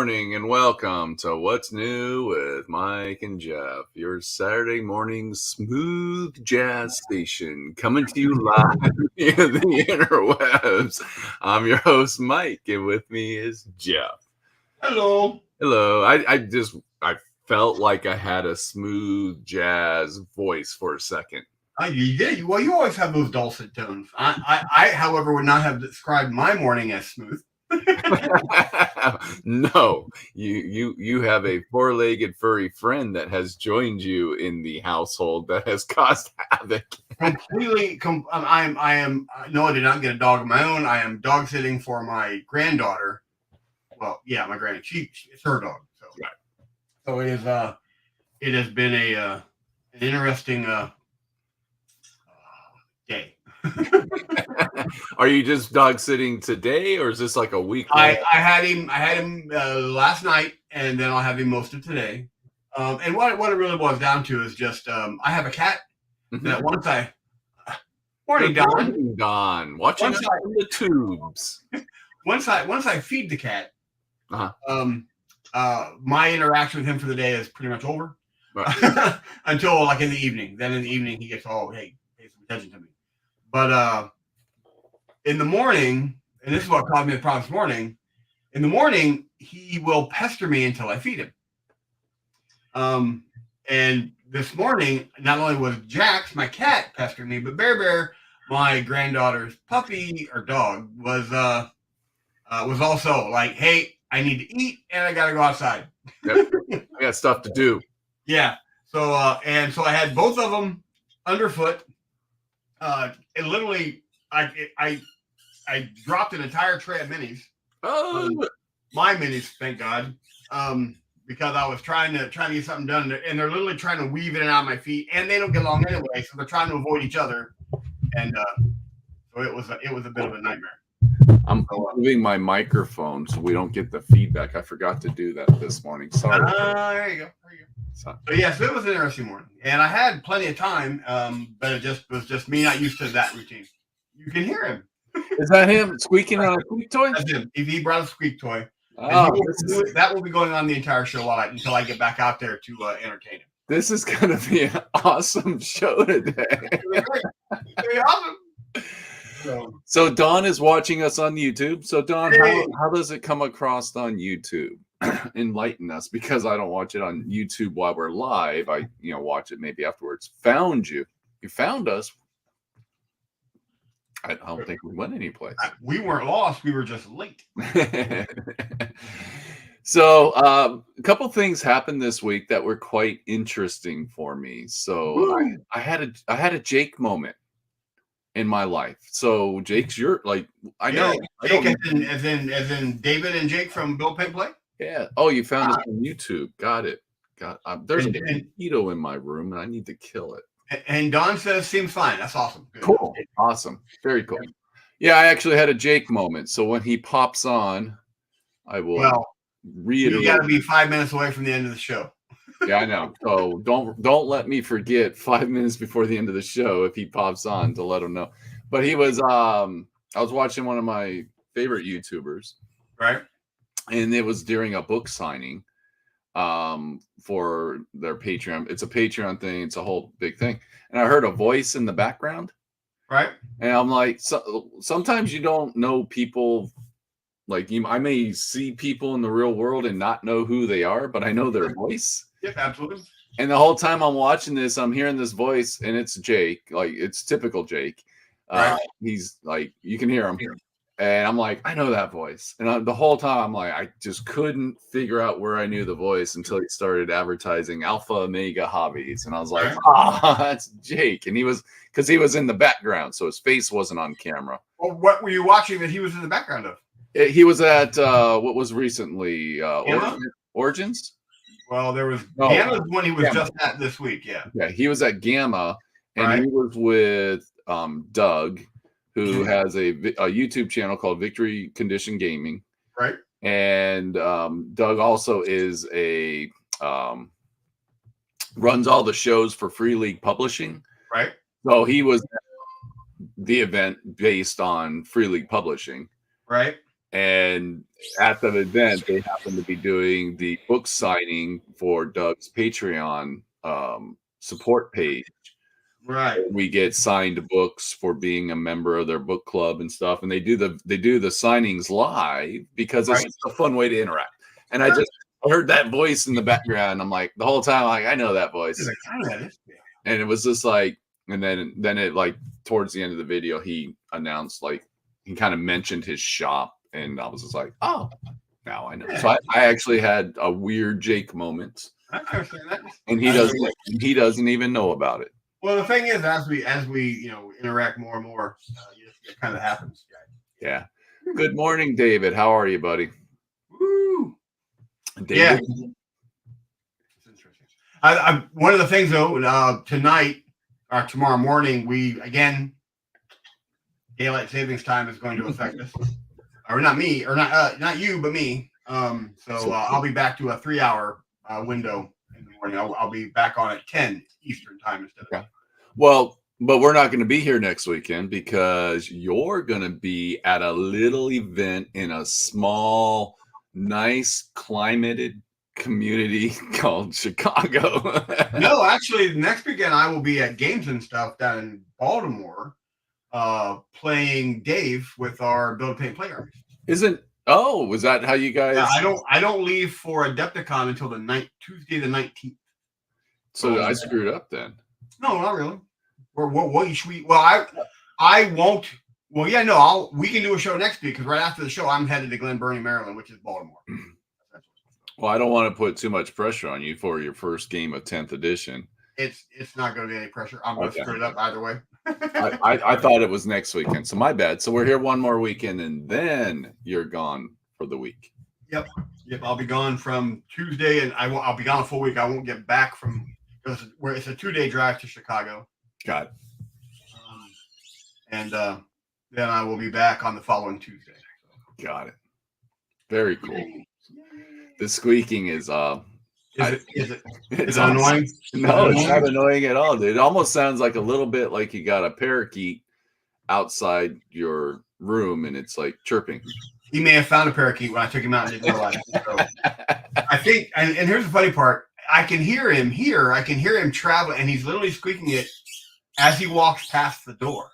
morning and welcome to What's New with Mike and Jeff, your Saturday morning smooth jazz station coming to you live via the interwebs. I'm your host, Mike, and with me is Jeff. Hello. Hello. I felt like I had a smooth jazz voice for a second. You did. Well, you always have those dulcet tones. I, however, would not have described my morning as smooth. No, you have a four-legged furry friend that has joined you in the household that has caused havoc. Completely. I am. No, I did not get a dog of my own. I am dog sitting for my granddaughter. Well, yeah, my granddaughter. It's her dog. So, right. So it is. It has been an interesting day. Are you just dog sitting today, or is this like a week? I had him last night, and then I'll have him most of today. And what it really boils down to is just I have a cat that once I morning Don watching us on the tubes. Once I feed the cat, my interaction with him for the day is pretty much over. Right. Until like in the evening. Then in the evening he gets hey, pay some attention to me. But in the morning, and this is what caused me the problem this morning, in the morning, he will pester me until I feed him. And this morning, not only was Jax, my cat, pestering me, but Bear, my granddaughter's puppy or dog, was also like, hey, I need to eat and I got to go outside. Yep. I got stuff to do. Yeah. So, and so I had both of them underfoot. It literally, I dropped an entire tray of minis. Oh, my minis, thank God, because I was trying to get something done, and they're literally trying to weave in and out of my feet, and they don't get along anyway, so they're trying to avoid each other, and so it was a bit of a nightmare. I'm moving my microphone so we don't get the feedback. I forgot to do that this morning. Sorry. There you go. So yes, it was an interesting morning, and I had plenty of time, but it was just me not used to that routine. You can hear him. Is that him squeaking on a squeak toy? That's him. He brought a squeak toy. Oh, that will be going on the entire show until I get back out there to entertain him. This is going to be an awesome show today. Very awesome. So Dawn is watching us on YouTube. So Dawn, how does it come across on YouTube? Enlighten us, because I don't watch it on YouTube while we're live. I watch it maybe afterwards. You found us. I don't think we went anyplace. We weren't lost. We were just late. So a couple things happened this week that were quite interesting for me. So I had a Jake moment in my life. So Jake's I know. Jake as in David and Jake from Bill Penn Play? Yeah. Oh, you found us on YouTube. Got it. There's a mosquito in my room and I need to kill it. And Don says seems fine. That's awesome. Good. Cool. Awesome. Very cool. Yeah, I actually had a Jake moment. So when he pops on, I will reiterate. You got to be 5 minutes away from the end of the show. Yeah, I know. So don't let me forget 5 minutes before the end of the show if he pops on to let him know. But he was I was watching one of my favorite YouTubers. Right. And it was during a book signing for their Patreon. It's a Patreon thing. It's a whole big thing. And I heard a voice in the background. Right. And I'm like, sometimes you don't know people. Like I may see people in the real world and not know who they are, but I know their voice. Yep, absolutely. And the whole time I'm watching this, I'm hearing this voice, and it's Jake. Like it's typical Jake. Right. He's like, you can hear him. And I'm like, I know that voice. And the whole time I'm like, I just couldn't figure out where I knew the voice until he started advertising Alpha Omega Hobbies. And I was like, that's Jake. And he was in the background, so his face wasn't on camera. Well, what were you watching that he was in the background of? He was at what was recently Origins. Well, there was Gamma's one he was just at this week. Yeah, he was at Gamma, and he was with Doug, who has a YouTube channel called Victory Condition Gaming. Right. And Doug also is runs all the shows for Free League Publishing. Right. So he was at the event based on Free League Publishing. Right. And at the event, they happened to be doing the book signing for Doug's Patreon support page. Right. We get signed books for being a member of their book club and stuff, and they do the signings live because it's just a fun way to interact. And I just heard that voice in the background. I'm like, the whole time, like, I know that voice. And it was just like, and then it, like, towards the end of the video, he announced, like, he kind of mentioned his shop, and I was just like, oh, now I know. So I actually had a weird Jake moment, and he doesn't even know about it. Well, the thing is, as we interact more and more, it kind of happens. Yeah. Good morning, David. How are you, buddy? Woo. David? Yeah. It's interesting. One of the things though, tonight or tomorrow morning, daylight savings time is going to affect us, or not me, or not you, but me. So I'll be back to a 3-hour window in the morning. I'll be back on at 10 Eastern time instead of. Well, but we're not going to be here next weekend because you're going to be at a little event in a small, nice, climated community called Chicago. No, actually, next weekend I will be at Games and Stuff down in Baltimore, playing Dave with our Build Paint Play Armies. Was that how you guys? Yeah, I don't leave for Adepticon until Tuesday the 19th. So I screwed up then. No, not really. I won't. Well, yeah, no. We can do a show next week because right after the show, I'm headed to Glen Burnie, Maryland, which is Baltimore. Well, I don't want to put too much pressure on you for your first game of 10th edition. It's not going to be any pressure. I'm going to screw it up either way. I thought it was next weekend, so my bad. So we're here one more weekend, and then you're gone for the week. Yep. I'll be gone from Tuesday, and I'll be gone a full week. I won't get back because it's a 2-day drive to Chicago. Got it. And then I will be back on the following Tuesday. Got it. Very cool. The squeaking is Is it annoying? No, it's not annoying at all, dude. It almost sounds like a little bit like you got a parakeet outside your room and it's like chirping. He may have found a parakeet when I took him out and didn't realize it. So I think, and here's the funny part, I can hear him here. I can hear him travel, and he's literally squeaking it as he walks past the door.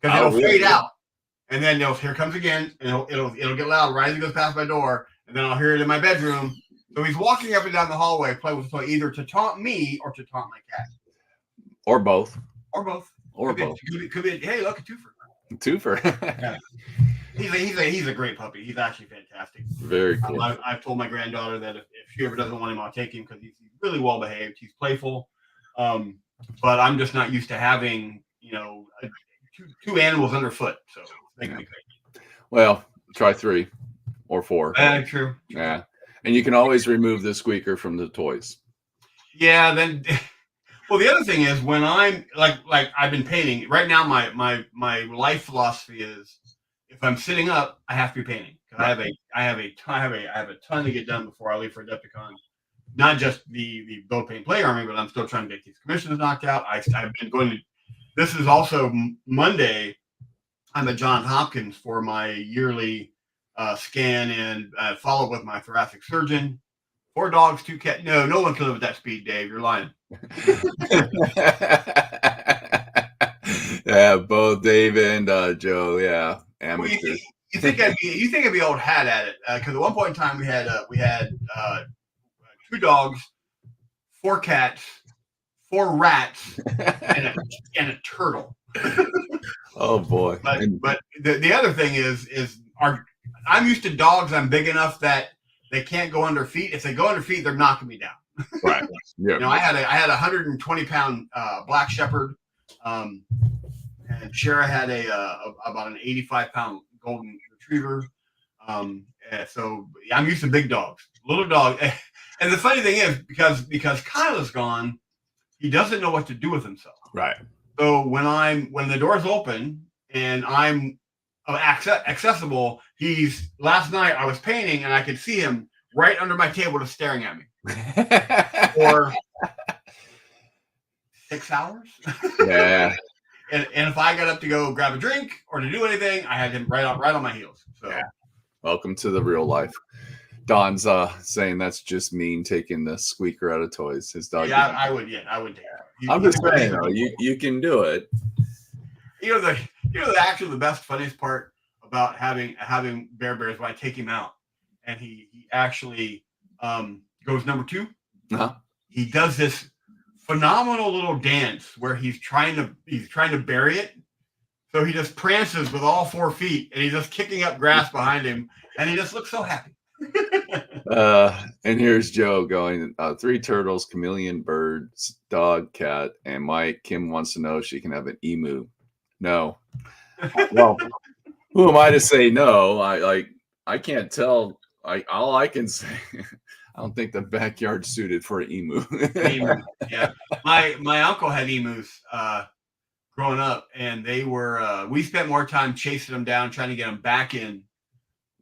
Because it'll fade out. And then here comes again, and it'll get loud right as he goes past my door, and then I'll hear it in my bedroom. So he's walking up and down the hallway, playing with the toy, either to taunt me or to taunt my cat. Or both. Could be, hey, look, a twofer. Yeah. He's a great puppy. He's actually fantastic. Very cool. I've told my granddaughter that if she ever doesn't want him, I'll take him because he's really well behaved. He's playful. But I'm just not used to having, two animals underfoot. So they can be great. Well, try 3 or 4. True. Yeah. And you can always remove the squeaker from the toys. Yeah, then well, the other thing is when I'm like I've been painting right now, my life philosophy is if I'm sitting up, I have to be painting. Right. I have a ton to get done before I leave for Adepticon. Not just the Build Paint Play Army, but I'm still trying to get these commissions knocked out. I've been going to. This is also Monday. I'm at Johns Hopkins for my yearly scan and follow up with my thoracic surgeon. 4 dogs, 2 cats. No one can live at that speed, Dave. You're lying. Yeah, both Dave and Joe. Yeah, amateurs. Well, you think I'd be old hat at it? Because at one point in time we had 2 dogs, 4 cats, 4 rats, and a turtle. Oh boy! But the other thing is I'm used to dogs. I'm big enough that they can't go under feet. If they go under feet, they're knocking me down. Right. Yeah. I had a 120-pound black shepherd, and Shara had about an 85-pound golden retriever. So I'm used to big dogs. Little dog, and the funny thing is because Kyle is gone, he doesn't know what to do with himself. Right. So when the doors open and I'm accessible, last night I was painting and I could see him right under my table just staring at me for 6 hours. Yeah. And if I got up to go grab a drink or to do anything, I had him right on my heels. So yeah. Welcome to the real life. Don's saying that's just mean taking the squeaker out of toys. His dog. Yeah, I would. Yeah, I would take it. I'm just saying though, you can do it. Actually the best funniest part about having Bear Bears when I take him out and he actually goes number 2. Uh-huh. He does this phenomenal little dance where he's trying to bury it. So he just prances with all 4 feet and he's just kicking up grass behind him and he just looks so happy. And here's Joe going 3 turtles, chameleon, birds, dog, cat, and Mike. Kim wants to know if she can have an emu. No. Well, who am I to say no? I can't tell. All I can say, I don't think the backyard's suited for an emu. Yeah, my uncle had emus growing up, and they were. We spent more time chasing them down, trying to get them back in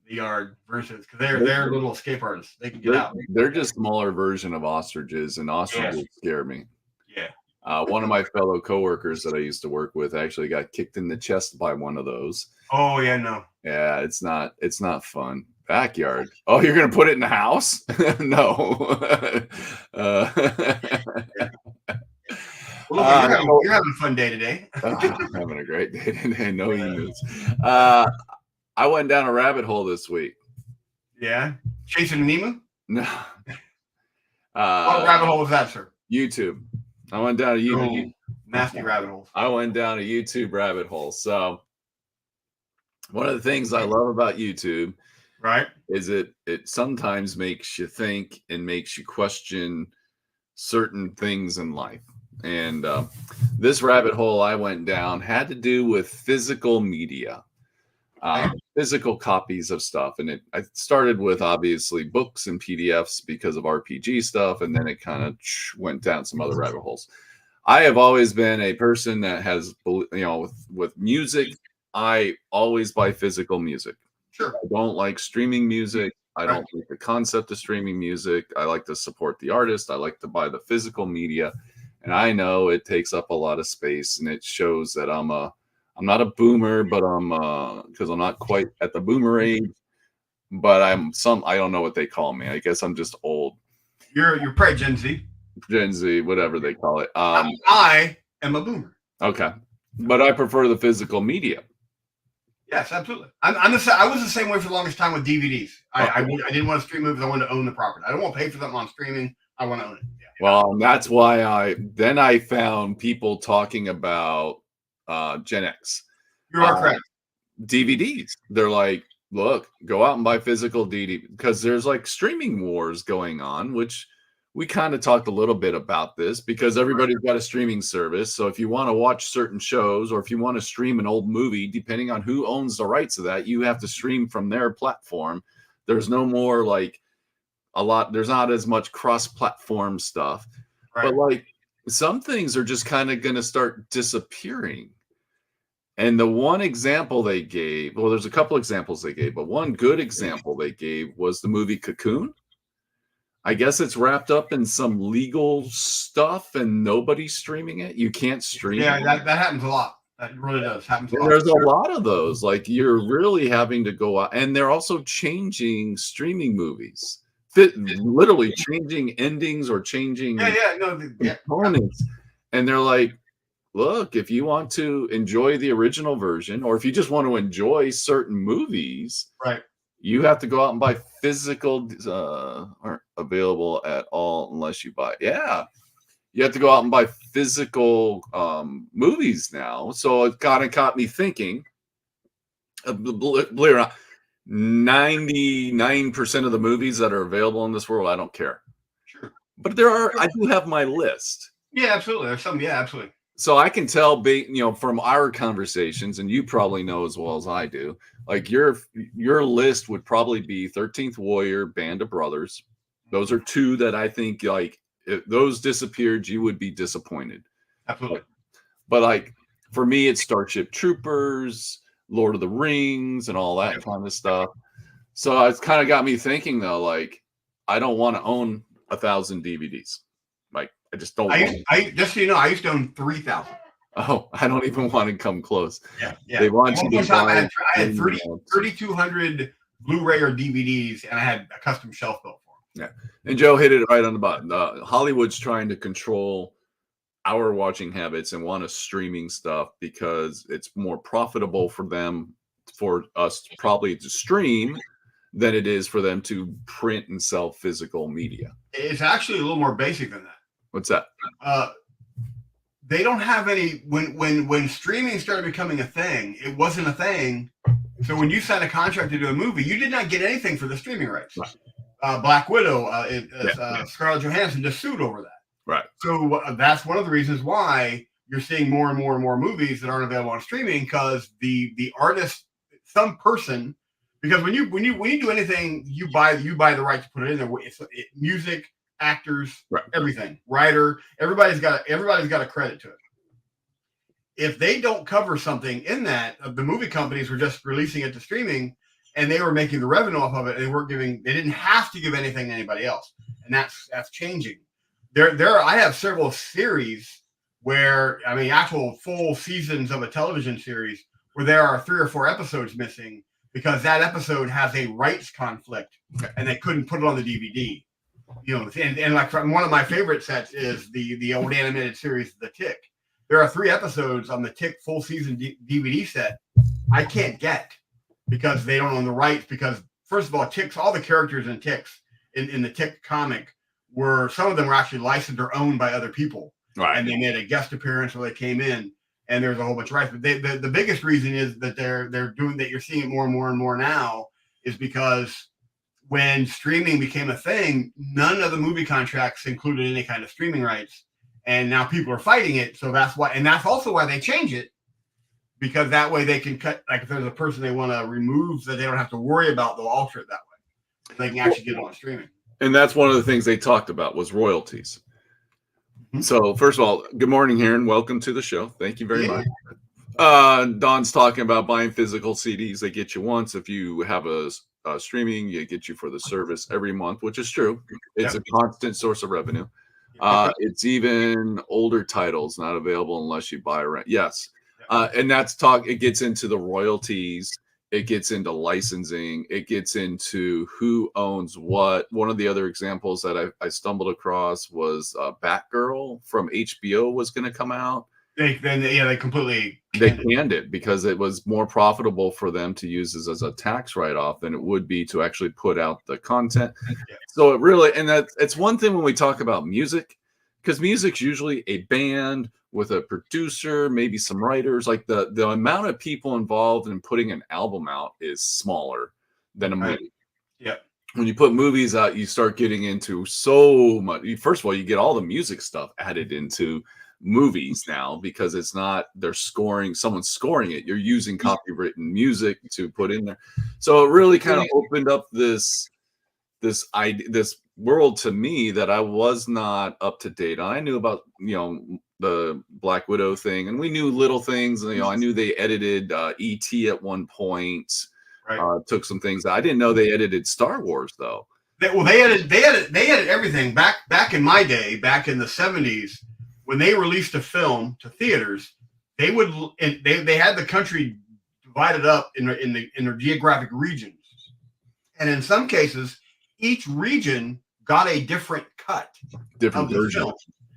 the yard versus because they're little escape artists. They can get out. They're just smaller version of ostriches, and ostriches scare me. Yeah. One of my fellow coworkers that I used to work with actually got kicked in the chest by one of those. Oh yeah, no. Yeah, it's not fun. Backyard. Oh, you're gonna put it in the house? No. Well, you're having a fun day today. I'm having a great day today. No emus. I went down a rabbit hole this week. Yeah, chasing an emu. No. What rabbit hole was that, sir? YouTube. I went down a YouTube. Nasty rabbit holes. I went down a YouTube rabbit hole. So one of the things I love about YouTube, right, is it sometimes makes you think and makes you question certain things in life. And this rabbit hole I went down had to do with physical media, physical copies of stuff. And I started with obviously books and PDFs because of RPG stuff. And then it kind of went down some other rabbit holes. I have always been a person that has, with music, I always buy physical music. Sure. I don't like streaming music. I don't like the concept of streaming music. I like to support the artist. I like to buy the physical media. And I know it takes up a lot of space, and it shows that I'm not a boomer, but because I'm not quite at the boomer age, but I don't know what they call me. I guess I'm just old. You're probably Gen Z. Gen Z, whatever they call it. I am a boomer. Okay. But I prefer the physical media. Yes, absolutely. I was the same way for the longest time with DVDs. I didn't want to stream movies. I wanted to own the property. I don't want to pay for something on streaming. I want to own it. Yeah. Well, that's why I found people talking about Gen X. You are correct. DVDs. They're like, look, go out and buy physical DVD because there's like streaming wars going on, which we kind of talked a little bit about this because everybody's got a streaming service. So if you want to watch certain shows or if you want to stream an old movie, depending on who owns the rights of that, you have to stream from their platform. There's no more there's not as much cross-platform stuff. Right. But like some things are just kind of going to start disappearing. And the one example they gave, well, there's a couple examples they gave, but one good example they gave was the movie Cocoon. I guess it's wrapped up in some legal stuff and nobody's streaming it. You can't stream it. Yeah, that happens a lot. That really does. Happens a lot. There's a lot of those. Like you're really having to go out. And they're also changing streaming movies. Literally changing endings or changing components. And they're like, look, if you want to enjoy the original version or if you just want to enjoy certain movies, right, you have to go out and buy physical, aren't available at all unless you buy. Yeah. You have to go out and buy physical movies now. So it kind of caught me thinking, believe it or not, 99% of the movies that are available in this world, I don't care. Sure. But I do have my list. Yeah, absolutely. There's some, yeah, absolutely. So I can tell, from our conversations, and you probably know as well as I do, like your list would probably be 13th Warrior, Band of Brothers. Those are two that I think, like, if those disappeared, you would be disappointed. Absolutely. But like, for me, it's Starship Troopers, Lord of the Rings, and all that kind of stuff. So it's kind of got me thinking, though, like, I don't want to own 1,000 DVDs. Like, I just don't. Just so you know, I used to own 3,000. Oh, I don't even want to come close. Yeah. They want you to buy. I had 3,200 Blu-ray or DVDs, and I had a custom shelf built for them. Yeah, and Joe hit it right on the button. Hollywood's trying to control our watching habits and want us streaming stuff because it's more profitable for them, for us probably to stream than it is for them to print and sell physical media. It's actually a little more basic than that. What's that? They don't have any. When streaming started becoming a thing, it wasn't a thing. So when you signed a contract to do a movie, you did not get anything for the streaming rights. Right. Black Widow, Scarlett Johansson just sued over that. Right. So that's one of the reasons why you're seeing more and more and more movies that aren't available on streaming, because the artist, some person, because when you do anything, you buy the right to put it in there. Music, actors, right. Everything, writer, everybody's got a credit to it. If they don't cover something in that, the movie companies were just releasing it to streaming, and they were making the revenue off of it. And they didn't have to give anything to anybody else, and that's changing. I have several series where, I mean, actual full seasons of a television series where there are 3 or 4 episodes missing because that episode has a rights conflict and they couldn't put it on the DVD. You know, and like one of my favorite sets is the old animated series, The Tick. There are 3 episodes on the Tick full season DVD set I can't get because they don't own the rights. Because first of all, all the characters in Ticks in the Tick comic some of them were actually licensed or owned by other people, right? And they made a guest appearance or they came in, and there's a whole bunch of rights. But the biggest reason is that they're doing that. You're seeing it more and more and more now is because when streaming became a thing, none of the movie contracts included any kind of streaming rights, and now people are fighting it. So that's why, and that's also why they change it, because that way they can cut. Like if there's a person they want to remove, that they don't have to worry about, they'll alter it that way. They can actually get it on streaming. And that's one of the things they talked about was royalties. Mm-hmm. So first of all, good morning, Aaron. Welcome to the show. Thank you very much. Don's talking about buying physical CDs. They get you once. If you have a streaming, you get you for the service every month, which is true. It's a constant source of revenue. It's even older titles not available unless you buy rent. Yes. And it gets into the royalties. It gets into licensing. It gets into who owns what. One of the other examples that I stumbled across was Batgirl from HBO was going to come out. They completely canned it because it was more profitable for them to use this as a tax write-off than it would be to actually put out the content. Yeah. So it really, and it's one thing when we talk about music, because music's usually a band with a producer, maybe some writers. Like the amount of people involved in putting an album out is smaller than a movie. Yeah. When you put movies out, you start getting into so much. First of all, you get all the music stuff added into movies now because it's not someone's scoring it. You're using copywritten music to put in there. So it really kind of opened up this world to me that I was not up to date on. I knew about, the Black Widow thing, and we knew little things. I knew they edited E.T. at one point. Right. Took some things. I didn't know they edited Star Wars though. They edited everything back in my day, back in the 70s, when they released a film to theaters. They had the country divided up in their geographic regions, and in some cases, each region got a different cut, different version. Film.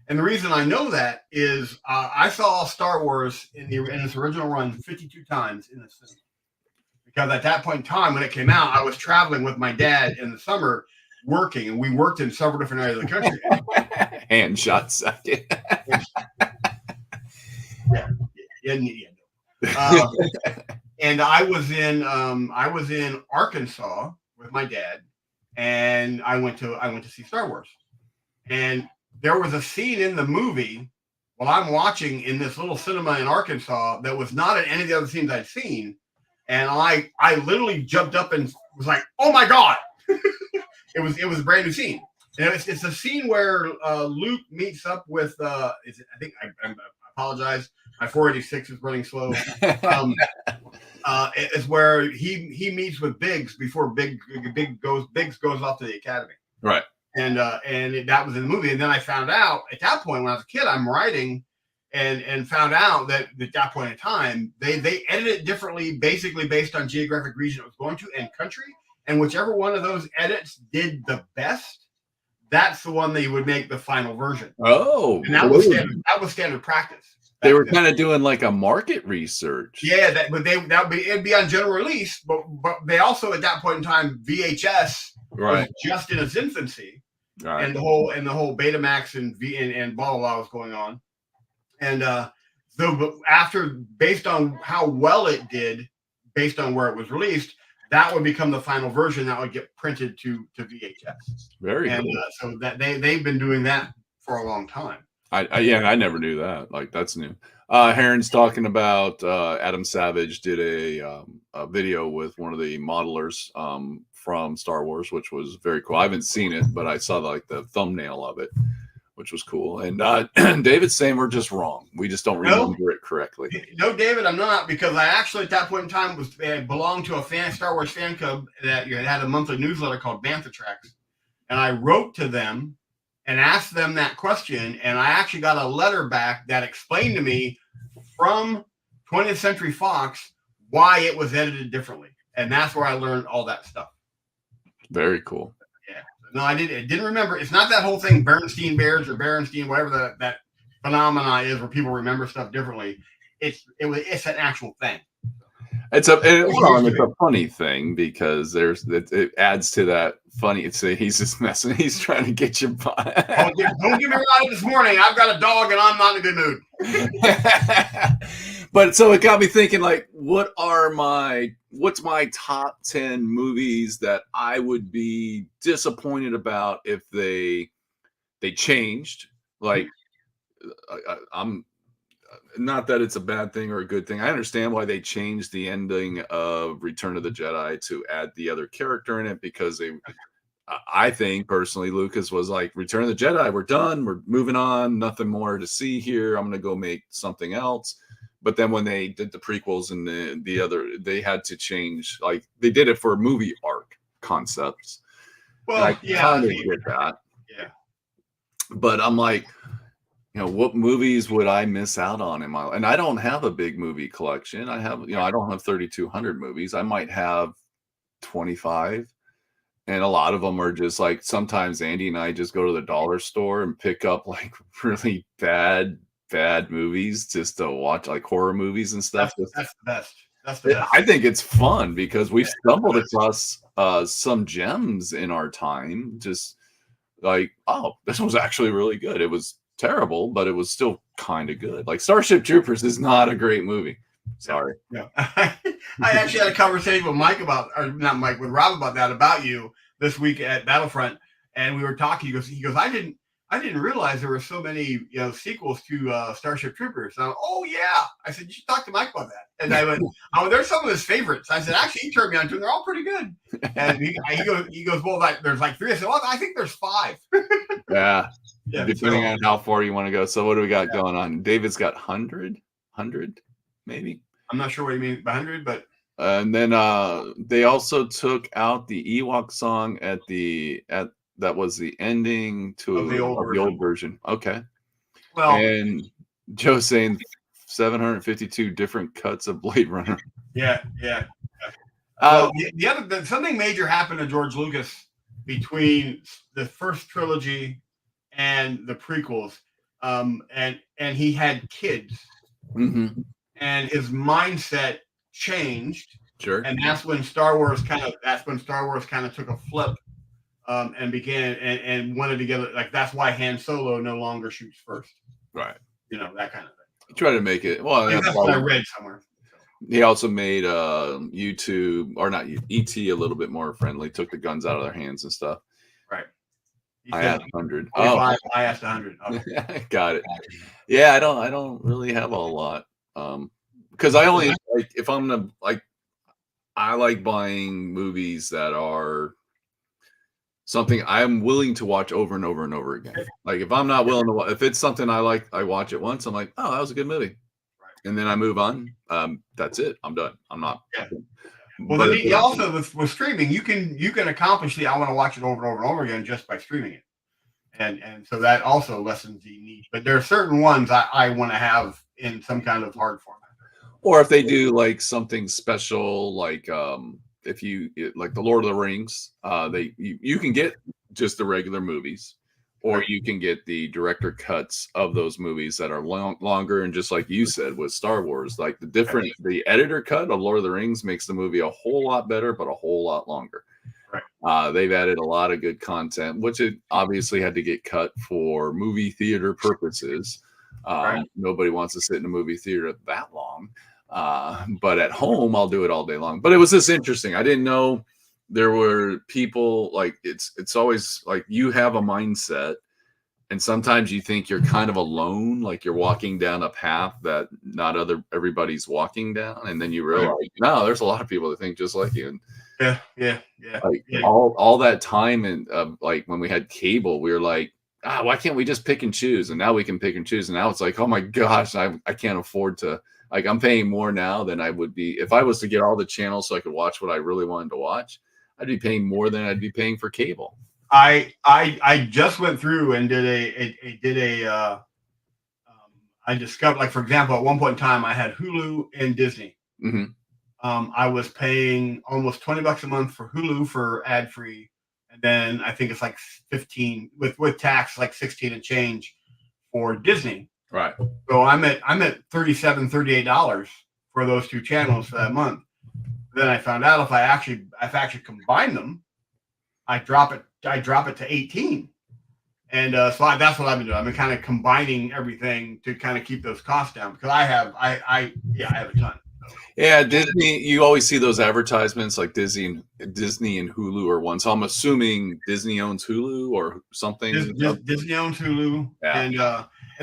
And the reason I know that is I saw Star Wars in its original run 52 times in the cinema. Because at that point in time, when it came out, I was traveling with my dad in the summer working, and we worked in several different areas of the country. Hand shot second. And I was in Arkansas with my dad, and I went to see Star Wars. And there was a scene in the movie while I'm watching in this little cinema in Arkansas that was not in any of the other scenes I'd seen. And I literally jumped up and was like, "Oh my God!" It was a brand new scene. And it's a scene where Luke meets up with I apologize, my 486 is running slow. It's where he meets with Biggs before Biggs goes off to the academy. Right. And that was in the movie. And then I found out at that point when I was a kid, I'm writing and found out that at that point in time, they edited it differently, basically based on geographic region it was going to and country. and whichever one of those edits did the best, that's the one they would make the final version. Oh, and that was standard practice. They were kind of doing like a market research. Yeah, it'd be on general release, but they also at that point in time VHS was just in its infancy, and the whole Betamax and blah blah blah was going on, and so after, based on how well it did, based on where it was released, that would become the final version that would get printed to VHS. Very cool. So that they've been doing that for a long time. I never knew that. Like, that's new. Heron's talking about Adam Savage did a video with one of the modelers from Star Wars, which was very cool. I haven't seen it, but I saw like the thumbnail of it, which was cool. And David's saying we're just wrong. We just don't remember it correctly. No, David, I'm not, because I actually at that point in time belonged to a Star Wars fan club that had a monthly newsletter called Bantha Tracks, and I wrote to them and asked them that question, and I actually got a letter back that explained to me from 20th Century Fox why it was edited differently, and that's where I learned all that stuff. Very cool. Yeah, no, I didn't remember. It's not that whole thing, Bernstein Bears or Berenstein, whatever that phenomena is, where people remember stuff differently. It's an actual thing. It's a funny thing because it adds to that funny. He's just messing. He's trying to get you by. Don't get me wrong. This morning, I've got a dog and I'm not in a good mood. But so it got me thinking, like, what's my top 10 movies that I would be disappointed about if they changed? Like, I'm. Not that it's a bad thing or a good thing. I understand why they changed the ending of Return of the Jedi to add the other character in it, because I think personally, Lucas was like, Return of the Jedi, we're done, we're moving on, nothing more to see here. I'm going to go make something else. But then when they did the prequels and the other, they had to change, like they did it for movie arc concepts. Well, I kind of get that. Yeah. But I'm like, what movies would I miss out on in my life? And I don't have a big movie collection. I have, I don't have 3,200 movies. I might have 25. And a lot of them are just like, sometimes Andy and I just go to the dollar store and pick up like really bad movies just to watch, like horror movies and stuff. That's the best. That's the best. I think it's fun because we've stumbled across some gems in our time. Just like, oh, this was actually really good. It was terrible, but it was still kind of good. Like Starship Troopers is not a great movie. Sorry. Yeah. I actually had a conversation with with Rob about you this week at Battlefront, and we were talking. He goes, I didn't realize there were so many sequels to Starship Troopers. And oh yeah, I said you should talk to Mike about that. And I went, there's some of his favorites. I said actually he turned me on to them. They're all pretty good. And he goes, well, there's like 3. I said, well, I think there's 5. Yeah. Depending on how far you want to go. So what do we got going on? David's got 100 maybe. I'm not sure what you mean by 100, but. And then they also took out the Ewok song that was the ending to the old version. Okay. Well, and Joe saying 752 different cuts of Blade Runner. Yeah. Well, something major happened to George Lucas between the first trilogy and the prequels, and he had kids, and his mindset changed. Sure. And that's when Star Wars kind of took a flip, and began and wanted to get it. Like that's why Han Solo no longer shoots first. Right. That kind of thing. Try to make it. Well, that's what I read somewhere. He also made YouTube or not ET a little bit more friendly. Took the guns out of their hands and stuff. Right. I asked 100. I asked 100. Okay. Got it. Yeah, I don't really have a lot. Because I only like if I'm gonna like, I like buying movies that are something I'm willing to watch over and over and over again. Like if I'm not willing to watch, if it's something I like, I watch it once. I'm like, oh, that was a good movie, and then I move on. That's it. I'm done. I'm not. Yeah. Well, then also with streaming, you can accomplish I want to watch it over and over and over again just by streaming it, and so that also lessens the need. But there are certain ones I want to have in some kind of hard format. Or if they do like something special, like if you like the Lord of the Rings, you can get just the regular movies, or you can get the director cuts of those movies that are longer. And just like you said with Star Wars, like the editor cut of Lord of the Rings makes the movie a whole lot better, but a whole lot longer. Right. They've added a lot of good content, which it obviously had to get cut for movie theater purposes. Nobody wants to sit in a movie theater that long. But at home, I'll do it all day long. But it was just interesting. I didn't know there were people like it's always like you have a mindset, and sometimes you think you're kind of alone, like you're walking down a path that not everybody's walking down, and then you realize no, there's a lot of people that think just like you. And yeah. Like all that time, and like when we had cable, we were like, why can't we just pick and choose? And now we can pick and choose. And now it's like, oh my gosh, I can't afford to. Like I'm paying more now than I would be if I was to get all the channels so I could watch what I really wanted to watch. I'd be paying more than I'd be paying for cable. I just went through and I discovered, like, for example, at one point in time I had Hulu and Disney. Mm-hmm. I was paying almost $20 a month for Hulu for ad free, and then I think it's like 15 with tax, like 16 and change for Disney. Right. So I'm at $38 for those two channels for that month. Then I found out if I actually combine them, I drop it to 18. And so that's what I've been doing. I've been kind of combining everything to kind of keep those costs down, because I have a ton. Yeah, Disney. You always see those advertisements like Disney and Hulu are one. So I'm assuming Disney owns Hulu or something. Disney owns Hulu, and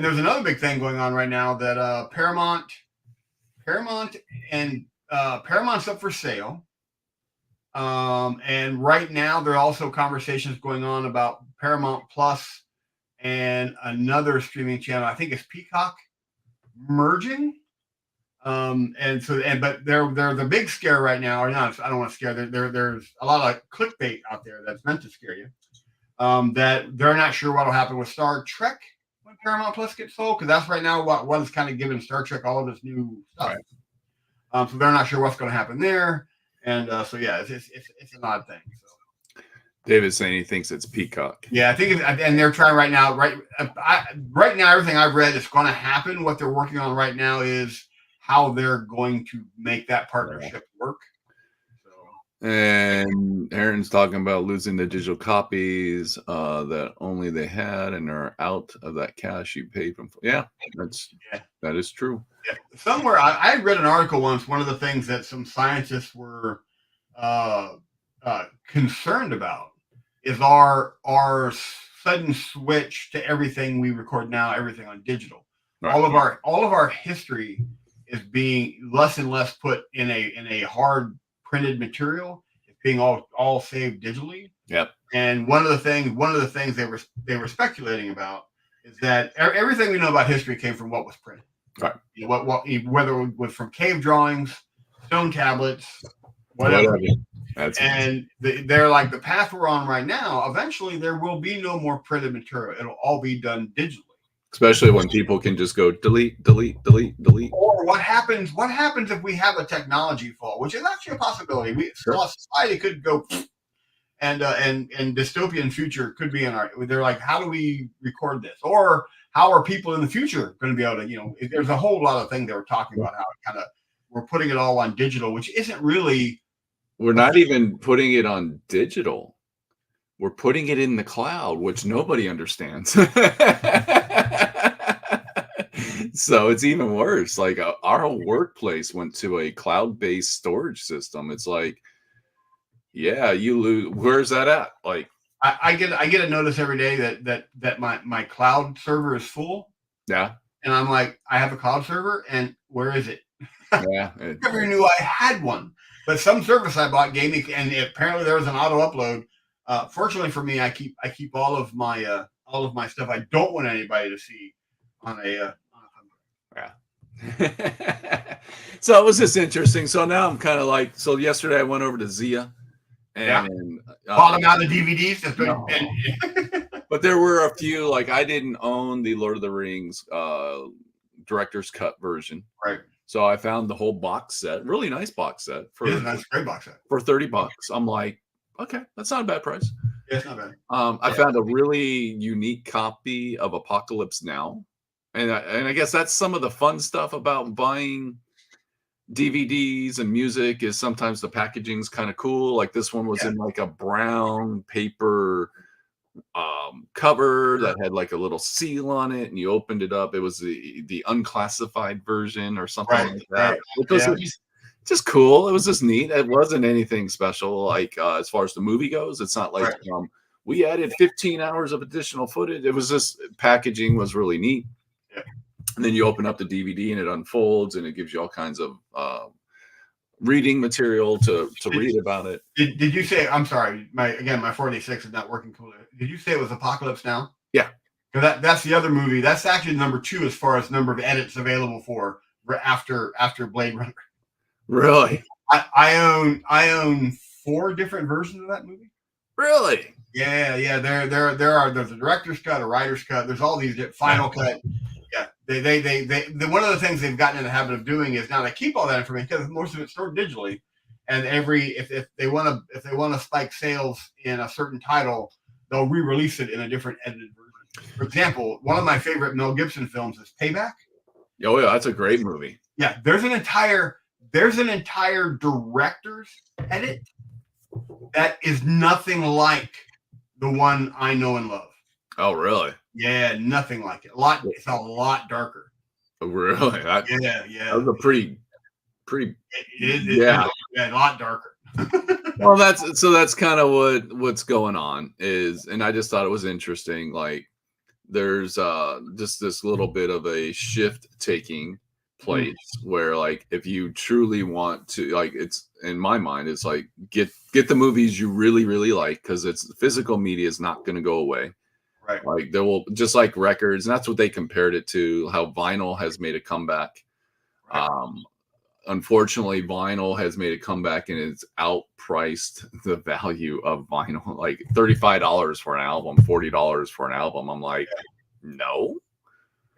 there's another big thing going on right now that Paramount's up for sale. And right now there are also conversations going on about Paramount Plus and another streaming channel, I think it's Peacock, merging. But they're the big scare right now, or not? I don't want to scare. There's a lot of clickbait out there that's meant to scare you. That they're not sure what will happen with Star Trek when Paramount Plus gets sold, because that's right now what is kind of giving Star Trek all of this new stuff. Right. So they're not sure what's going to happen there, and so yeah, it's an odd thing. So. David's saying he thinks it's Peacock. Yeah, I think and they're trying right now. Right now, everything I've read is going to happen. What they're working on right now is how they're going to make that partnership work. So. And Aaron's talking about losing the digital copies that only they had, and are out of that cash you paid them for. Yeah, that is true. Yeah. Somewhere I read an article once. One of the things that some scientists were concerned about is our sudden switch to everything we record now, everything on digital. Right. All of our history is being less and less put in a hard printed material. It's being all saved digitally. Yep. And one of the things they were speculating about is that everything we know about history came from what was printed. Right. You know, whether it was from cave drawings, stone tablets, whatever. And they're like, the path we're on right now, eventually there will be no more printed material. It'll all be done digitally. Especially when people can just go delete, delete, delete, delete. Or what happens if we have a technology fall, which is actually a possibility. Society could go, and dystopian future could be in our. They're like, how do we record this? Or how are people in the future going to be able to? There's a whole lot of things they were talking about, how we're putting it all on digital, which isn't really. We're not even putting it on digital. We're putting it in the cloud, which nobody understands. So it's even worse. Like our workplace went to a cloud-based storage system. It's like, yeah, you lose. Where's that at? Like, I get a notice every day that my cloud server is full. Yeah. And I'm like, I have a cloud server, and where is it? Yeah. I never knew I had one. But some service I bought gave me, and apparently there was an auto upload. Fortunately for me, I keep all of my stuff I don't want anybody to see on a. Yeah. So it was just interesting. So now I'm kind of like, so yesterday I went over to Zia and bought them out of DVDs. But there were a few, like I didn't own the Lord of the Rings director's cut version. Right. So I found the whole box set, really nice box set It is a nice, great box set. for $30. I'm like, okay, that's not a bad price. Yeah, it's not bad. I found a really unique copy of Apocalypse Now, and I guess that's some of the fun stuff about buying DVDs and music is sometimes the packaging's kind of cool. Like this one was in like a brown paper cover that had like a little seal on it, and you opened it up. It was the unclassified version or something like that. It was just cool. It was just neat. It wasn't anything special. Like as far as the movie goes, it's not like we added 15 hours of additional footage. It was just packaging was really neat. And then you open up the DVD and it unfolds and it gives you all kinds of reading material to read about it. Did you say, I'm sorry, my 486 is not working cool. Did you say it was Apocalypse Now? Yeah. That's the other movie. That's actually number 2 as far as number of edits available for after Blade Runner. Really? I own 4 different versions of that movie. Really? Yeah. There's a director's cut, a writer's cut. There's all these final cut. Yeah, they one of the things they've gotten in the habit of doing is now they keep all that information because most of it's stored digitally, and if they want to spike sales in a certain title, they'll re-release it in a different edited version. For example, one of my favorite Mel Gibson films is Payback. Oh yeah, that's a great movie. Yeah, there's an entire director's edit that is nothing like the one I know and love. Oh really? Yeah, nothing like it. It's a lot darker. Oh, really? Yeah. That was a pretty. Yeah, a lot darker. Well, that's kind of what's going on is, and I just thought it was interesting. Like, there's just this little bit of a shift taking place where, like, if you truly want to, like, it's in my mind, it's like get the movies you really really like because it's physical media is not going to go away. Right. Like there will just like records, and that's what they compared it to, how vinyl has made a comeback. Right. Unfortunately, vinyl has made a comeback and it's outpriced the value of vinyl. Like $35 for an album, $40 for an album. I'm like, no.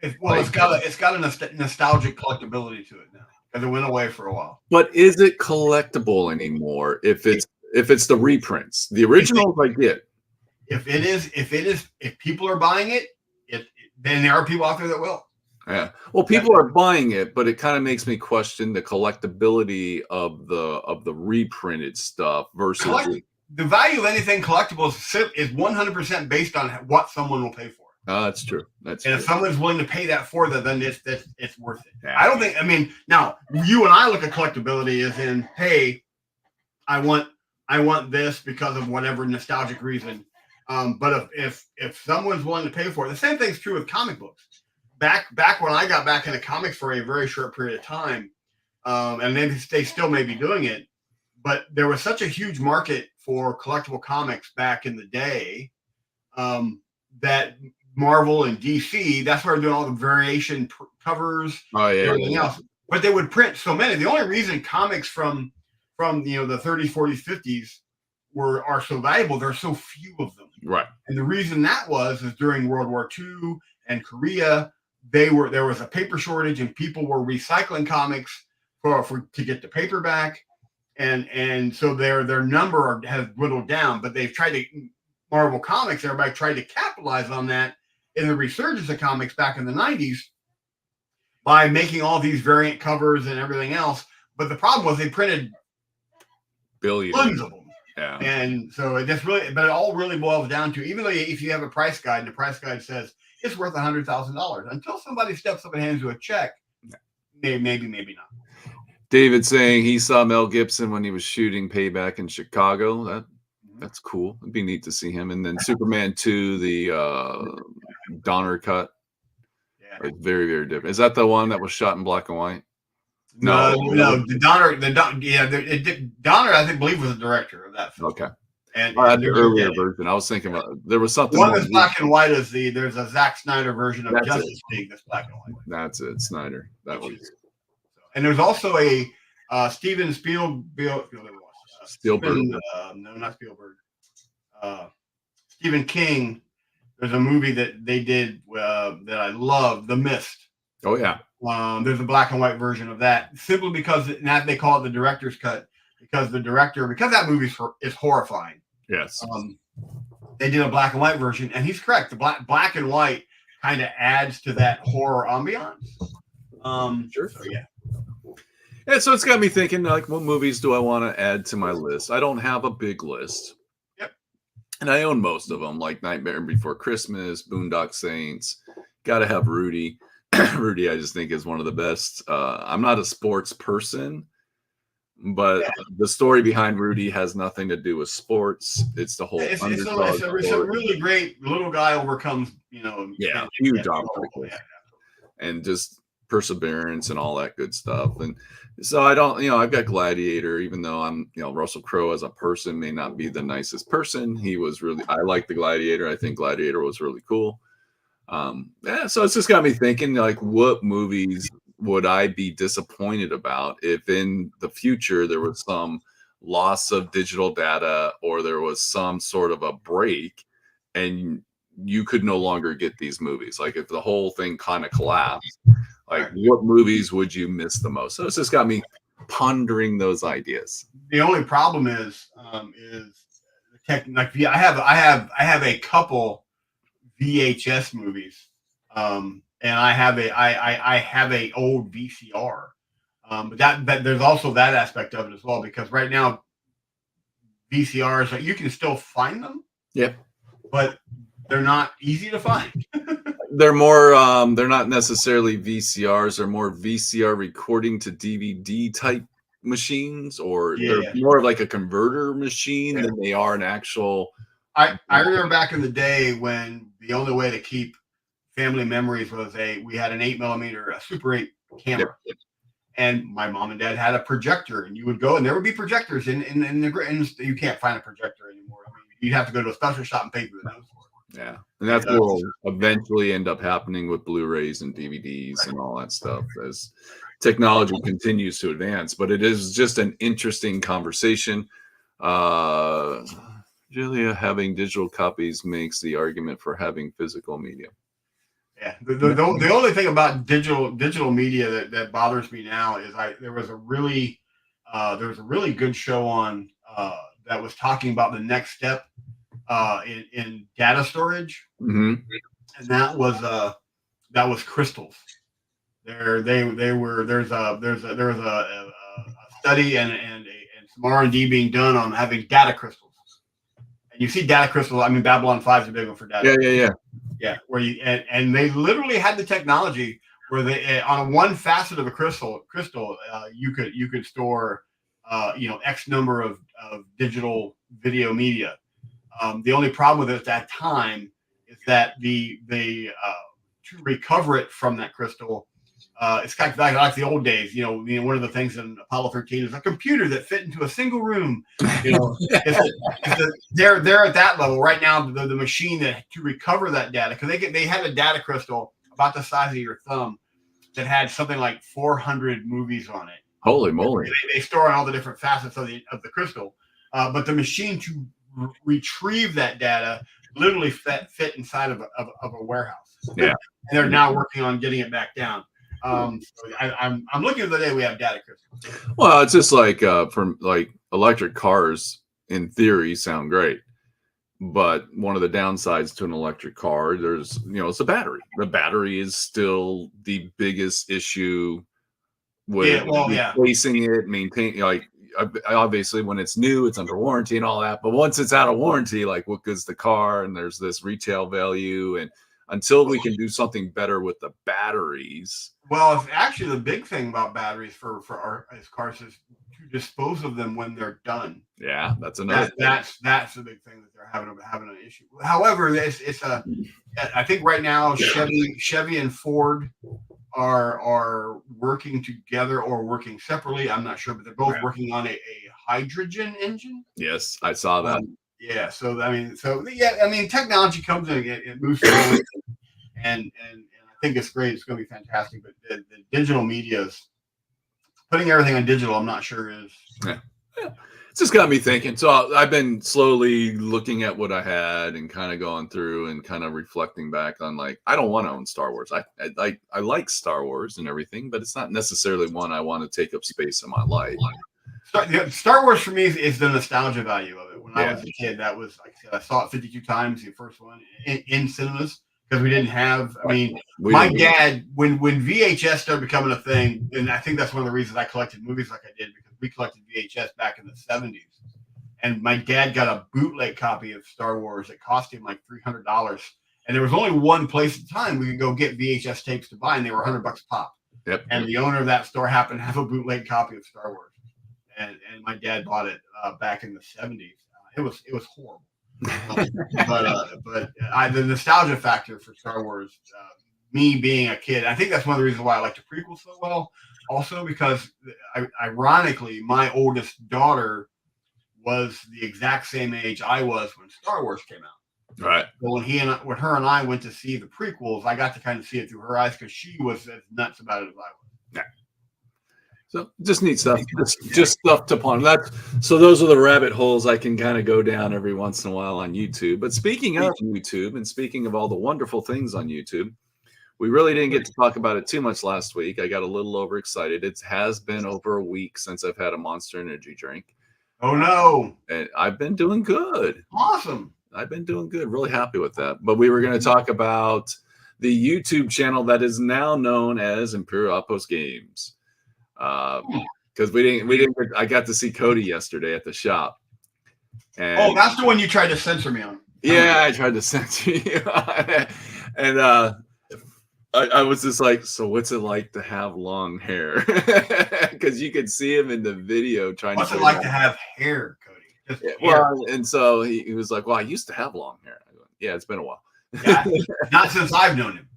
It's got a nostalgic collectability to it now because it went away for a while. But is it collectible anymore? If it's the reprints, the originals, I get. If people are buying it, then there are people out there that will. Yeah. Well, people are buying it, but it kind of makes me question the collectability of the reprinted stuff versus the value of anything collectible is 100% based on what someone will pay for. That's true. If someone's willing to pay that for that, then it's worth it. Yeah. I don't think. I mean, now you and I look at collectability as in, hey, I want this because of whatever nostalgic reason. But if someone's willing to pay for it, the same thing's true with comic books. Back when I got back into comics for a very short period of time, and then they still may be doing it, but there was such a huge market for collectible comics back in the day that Marvel and DC, that's where they're doing all the variation covers, everything else. But they would print so many. The only reason comics from the 30s, 40s, 50s are so valuable, there are so few of them. Right. And the reason that is during World War II and Korea, there was a paper shortage and people were recycling comics to get the paper back. And so their number has whittled down, but they've tried to Marvel Comics, everybody tried to capitalize on that in the resurgence of comics back in the 90s by making all these variant covers and everything else. But the problem was they printed billions of them. Yeah. And so it all really boils down to, even though if you have a price guide and the price guide says it's worth $100,000, until somebody steps up and hands you a check, maybe not. David saying he saw Mel Gibson when he was shooting Payback in Chicago. That's cool. It'd be neat to see him. And then Superman 2, the Donner cut. Yeah. It's very, very different. Is that the one that was shot in black and white? No, the Donner, Donner, I believe was the director of that film. Okay. And the earlier version. I was thinking about there was something. One that's black and white there's a Zack Snyder version of Justice League that's black and white. That's it, Snyder. That was. And there's also a Steven Spielberg. No, not Spielberg. Stephen King. There's a movie that they did that I love, The Mist. Oh yeah. There's a black and white version of that, simply because now they call it the director's cut, because that movie is horrifying. Yes. They did a black and white version, and he's correct. The black and white kind of adds to that horror ambiance. Sure. So yeah. Yeah, so it's got me thinking, like, what movies do I want to add to my list? I don't have a big list. Yep. And I own most of them, like Nightmare Before Christmas, Boondock Saints. Got to have Rudy. Rudy, I just think, is one of the best. I'm not a sports person, but the story behind Rudy has nothing to do with sports. It's the whole It's a really great little guy overcomes, huge obstacles. Yeah. And just perseverance and all that good stuff. And so I don't, I've got Gladiator, even though I'm, Russell Crowe as a person may not be the nicest person. I like the Gladiator. I think Gladiator was really cool. So it's just got me thinking, like, what movies would I be disappointed about if in the future there was some loss of digital data, or there was some sort of a break and you could no longer get these movies? Like, if the whole thing kind of collapsed, like, what movies would you miss the most? So it's just got me pondering those ideas. The only problem is like, I have a couple VHS movies, and I have a old VCR, but that there's also that aspect of it as well, because right now VCRs, you can still find them. Yep. But they're not easy to find. They're more they're not necessarily VCRs, they're more VCR recording to DVD type machines, or they're more of like a converter machine than they are an actual. I remember back in the day when the only way to keep family memories was we had an 8mm, a Super 8 camera. Yep. And my mom and dad had a projector, and you would go, and there would be projectors in you can't find a projector anymore. I mean, you'd have to go to a special shop and pay for those. Yeah, and that's what will eventually end up happening with Blu-rays and DVDs and all that stuff as technology continues to advance. But it is just an interesting conversation. Julia, having digital copies makes the argument for having physical media. Yeah, the only thing about digital media that bothers me now is there was a really good show on that was talking about the next step in data storage, and that was crystals. There's a study and some R&D being done on having data crystals. And you see data crystals. I mean, Babylon 5 is a big one for data. Yeah. Where and they literally had the technology where they on one facet of a crystal, you could store X number of digital video media. The only problem with it at that time is that the to recover it from that crystal, it's kind of like the old days. One of the things in Apollo 13 is a computer that fit into a single room. They're at that level right now. The machine to recover that data, because they had a data crystal about the size of your thumb that had something like 400 movies on it. Holy moly! They store all the different facets of the crystal, but the machine to retrieve that data literally fit inside of a warehouse. Yeah, and they're now working on getting it back down. I'm looking at the day we have data crystals. Well, it's just like from like electric cars in theory sound great, but one of the downsides to an electric car, it's the battery. The battery is still the biggest issue with replacing it, maintaining. Like, obviously when it's new, it's under warranty and all that, but once it's out of warranty, like, what good's the car? And there's this retail value, and until we can do something better with the batteries. Well, actually the big thing about batteries for our cars is to dispose of them when they're done. Yeah, that's another that's the big thing that they're having an issue. However, I think right now Chevy and Ford are working together or working separately. I'm not sure, but they're both working on a hydrogen engine. Yes, I saw that. So technology comes in, it moves forward, and I think it's great. It's going to be fantastic. But the digital media is putting everything on digital. I'm not sure is. Yeah. just got me thinking. So I've been slowly looking at what I had and kind of going through and kind of reflecting back on like I don't want to own Star Wars. I like Star Wars and everything, but it's not necessarily one I want to take up space in my life. Star Wars for me is the nostalgia value of it. When I was a kid, that was like I said, I saw it 52 times, the first one in cinemas because we didn't have. I mean, my dad when VHS started becoming a thing, and I think that's one of the reasons I collected movies like I did because we collected VHS back in the 70s. And my dad got a bootleg copy of Star Wars. It cost him like $300. And there was only one place at the time we could go get VHS tapes to buy, and they were $100 a pop. Yep. And the owner of that store happened to have a bootleg copy of Star Wars. And my dad bought it back in the 70s. It was horrible. But the nostalgia factor for Star Wars, me being a kid, I think that's one of the reasons why I like the prequel so well. Also, because ironically, my oldest daughter was the exact same age I was when Star Wars came out. Right. So when her and I went to see the prequels, I got to kind of see it through her eyes because she was as nuts about it as I was. Yeah. So just neat stuff. Just stuff to ponder. So those are the rabbit holes I can kind of go down every once in a while on YouTube. But speaking of YouTube and speaking of all the wonderful things on YouTube, we really didn't get to talk about it too much last week. I got a little overexcited. It has been over a week since I've had a Monster Energy drink. Oh, no. And I've been doing good. Awesome. I've been doing good. Really happy with that. But we were going to talk about the YouTube channel that is now known as Imperial Outpost Games. Because we didn't. I got to see Cody yesterday at the shop. And, that's the one you tried to censor me on. Yeah, I tried to censor you. And I was just like, so what's it like to have long hair? Because you could see him in the video trying what's to. What's it like to have hair, Cody? Well, and so he was like, well, I used to have long hair. I go, yeah, it's been a while. Yeah, not since I've known him.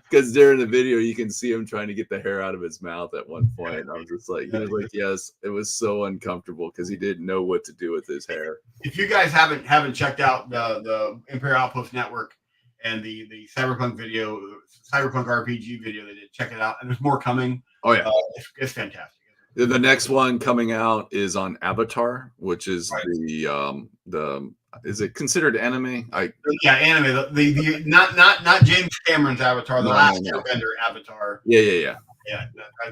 Because during the video, you can see him trying to get the hair out of his mouth at one point. And I was just like, he was like, yes, it was so uncomfortable because he didn't know what to do with his hair. If you guys haven't checked out the Imperial Outpost Network and the Cyberpunk RPG video they did, check it out. And there's more coming. Oh yeah, it's fantastic. The next one coming out is on Avatar, which is the is it considered anime? Anime. The not James Cameron's Avatar, the last Airbender Avatar. Yeah.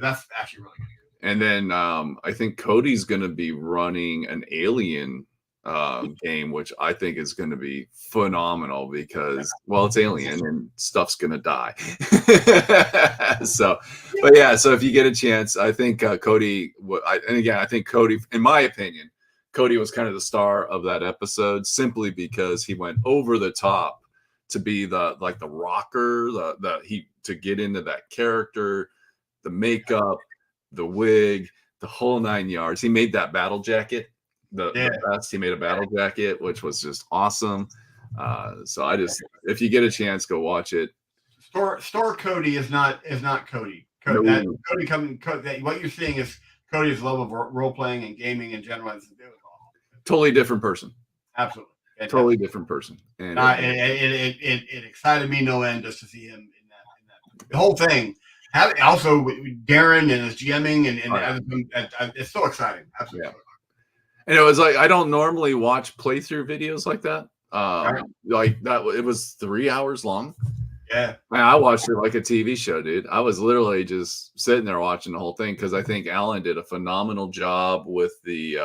That's actually really good. And then I think Cody's going to be running an Alien game, which I think is going to be phenomenal because, well, it's Alien and stuff's going to die. So if you get a chance, I think Cody, I think Cody, in my opinion, Cody was kind of the star of that episode simply because he went over the top to be the rocker, to get into that character, the makeup, the wig, the whole 9 yards. He made that battle jacket. The best. He made a battle jacket, which was just awesome. So if you get a chance, go watch it. Store Cody is not Cody. What you're seeing is Cody's love of role playing and gaming in general. Totally different person. Absolutely, totally different person. And it excited me no end just to see him in that. The whole thing. Also, Darren and his GMing and it's so exciting. Absolutely. Yeah. And it was like, I don't normally watch playthrough videos like that. Like that, it was 3 hours long. Yeah. Man, I watched it like a TV show, dude. I was literally just sitting there watching the whole thing because I think Alan did a phenomenal job with the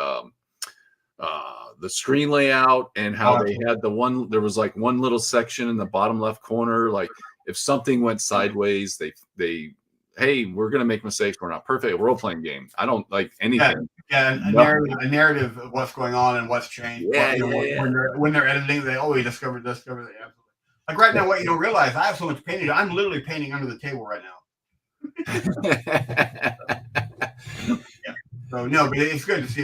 screen layout and how they had there was like one little section in the bottom left corner. Like if something went sideways, they hey, we're going to make mistakes. We're not perfect. Role playing game. I don't like anything. Yeah, a narrative of what's going on and what's changed. When they're editing, they discover that. Absolutely. Like right now, what you don't realize, I have so much painting. I'm literally painting under the table right now. So no, but it's good to see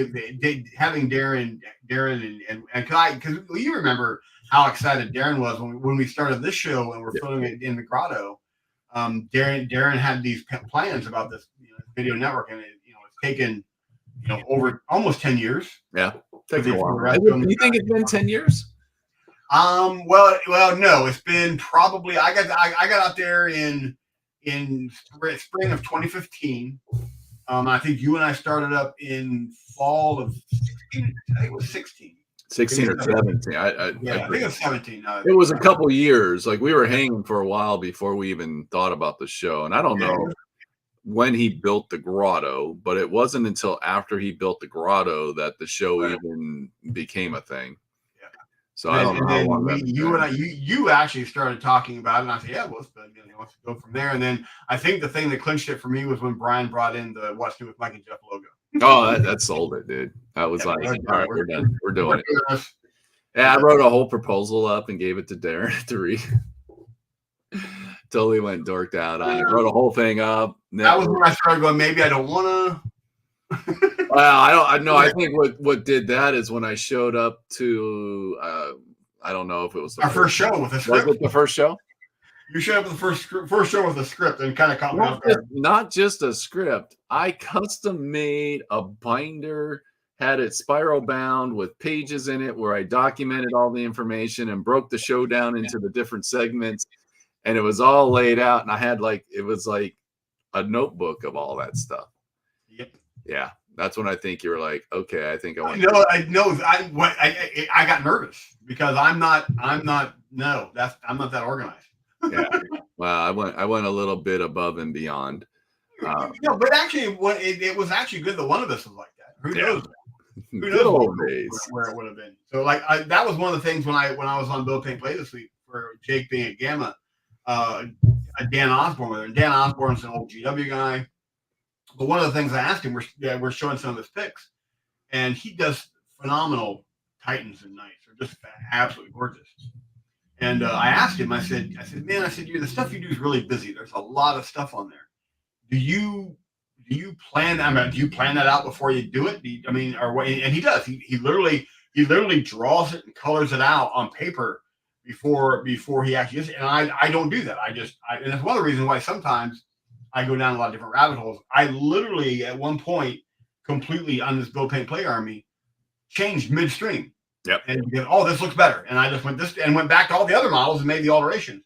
having Darren and because you remember how excited Darren was when we started this show and we're filming it in the grotto. Darren had these plans about this video network, and it's taken over almost 10 years. Yeah, takes a while. You think it's been 10 years? Well, no, it's been probably. I got out there in spring of 2015. I think you and I started up in fall of 16. I think it was 16. 16 or 17. I think it was 17. It was a couple years. Like we were hanging for a while before we even thought about the show. And I don't know when he built the grotto, but it wasn't until after he built the grotto that the show even became a thing. Yeah. So I don't know how long you actually started talking about it, and I said, yeah, well, let's go from there. And then I think the thing that clinched it for me was when Brian brought in the What's New with Mike and Jeff logo. Oh, that sold it, dude. That was like, all right, we're done. We're doing it. Yeah, I wrote a whole proposal up and gave it to Darren to read. Totally went dorked out on it. Wrote a whole thing up. That was when I started going, maybe I don't want to. Well, I know. I think what did that is when I showed up to, I don't know if it was our first show with a script. Was it the first show? You showed up with the first show with a script and kind of caught me off guard. Not just a script. I custom made a binder, had it spiral bound with pages in it where I documented all the information and broke the show down into the different segments. And it was all laid out. And I had it was like a notebook of all that stuff. Yep. Yeah. That's when I think you were like, okay, I think I want I got nervous because I'm not that organized. Yeah. Well, I went a little bit above and beyond. But actually, it was actually good that one of us was like that. Who knows? Who knows where it would have been? So, that was one of the things when I was on Bill Paint Play this week for Jake being at Gamma, Dan Osborne with her. And Dan Osborne's an old GW guy. But one of the things I asked him, we're showing some of his picks, and he does phenomenal Titans and Knights. They're just absolutely gorgeous. And I asked him, I said, man, the stuff you do is really busy. There's a lot of stuff on there. Do you plan? Do you plan that out before you do it? Or what? And he does. He literally draws it and colors it out on paper before he actually does it. And I don't do that. And that's one of the reasons why sometimes I go down a lot of different rabbit holes. I literally at one point completely on this Bill Paint Play Army changed midstream. Yep. And this looks better. And I just went back to all the other models and made the alterations.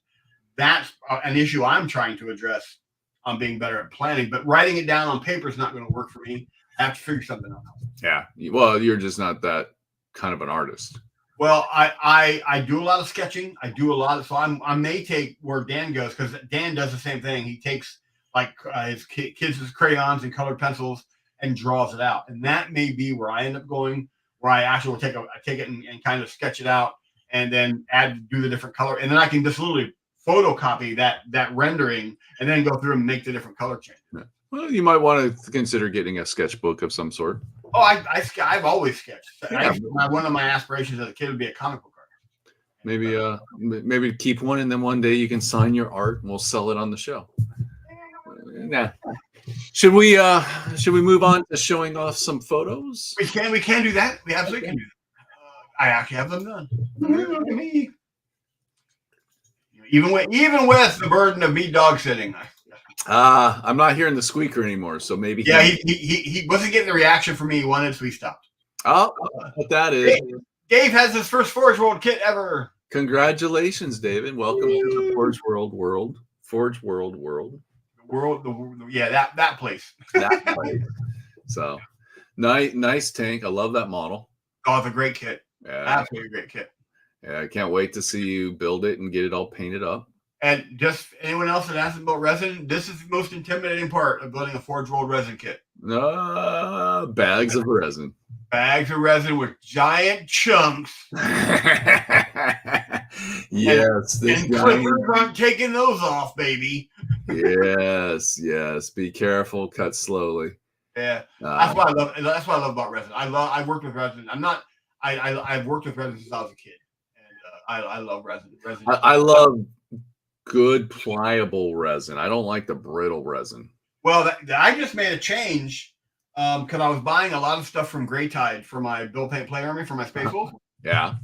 That's an issue I'm trying to address on being better at planning. But writing it down on paper is not going to work for me. I have to figure something out. Yeah. Well, you're just not that kind of an artist. Well, I do a lot of sketching. So I may take where Dan goes because Dan does the same thing. He takes his kids' crayons and colored pencils and draws it out. And that may be where I end up going, where I actually will take it and kind of sketch it out and then do the different color. And then I can just literally photocopy that rendering and then go through and make the different color changes. Yeah. Well, you might want to consider getting a sketchbook of some sort. Oh, I've always sketched. Yeah. One of my aspirations as a kid would be a comic book artist. Maybe keep one, and then one day you can sign your art and we'll sell it on the show. Nah. Should we move on to showing off some photos? We can do that. We absolutely can do that. I actually have them done. Look at me. Even with the burden of me dog sitting. I'm not hearing the squeaker anymore, so maybe. Yeah, he wasn't getting the reaction from me he wanted, so he stopped. Oh, what that is. Dave has his first Forge World kit ever. Congratulations, David. Welcome to the Forge World. Forge World. That place. That place. So, nice tank. I love that model. Oh, it's a great kit. Yeah. Absolutely great kit. Yeah, I can't wait to see you build it and get it all painted up. And just anyone else that asks about resin, this is the most intimidating part of building a Forge World resin kit. Bags of resin. Bags of resin with giant chunks. Yes. And clippers aren't taking those off, baby. Yes. Be careful. Cut slowly. Yeah. That's what I love about resin. I've worked with resin. I've worked with resin since I was a kid. And I love resin. I love good pliable resin. I don't like the brittle resin. Well, I just made a change because I was buying a lot of stuff from Grey Tide for my Bill Paint Play Army for my Space Wolf. Yeah.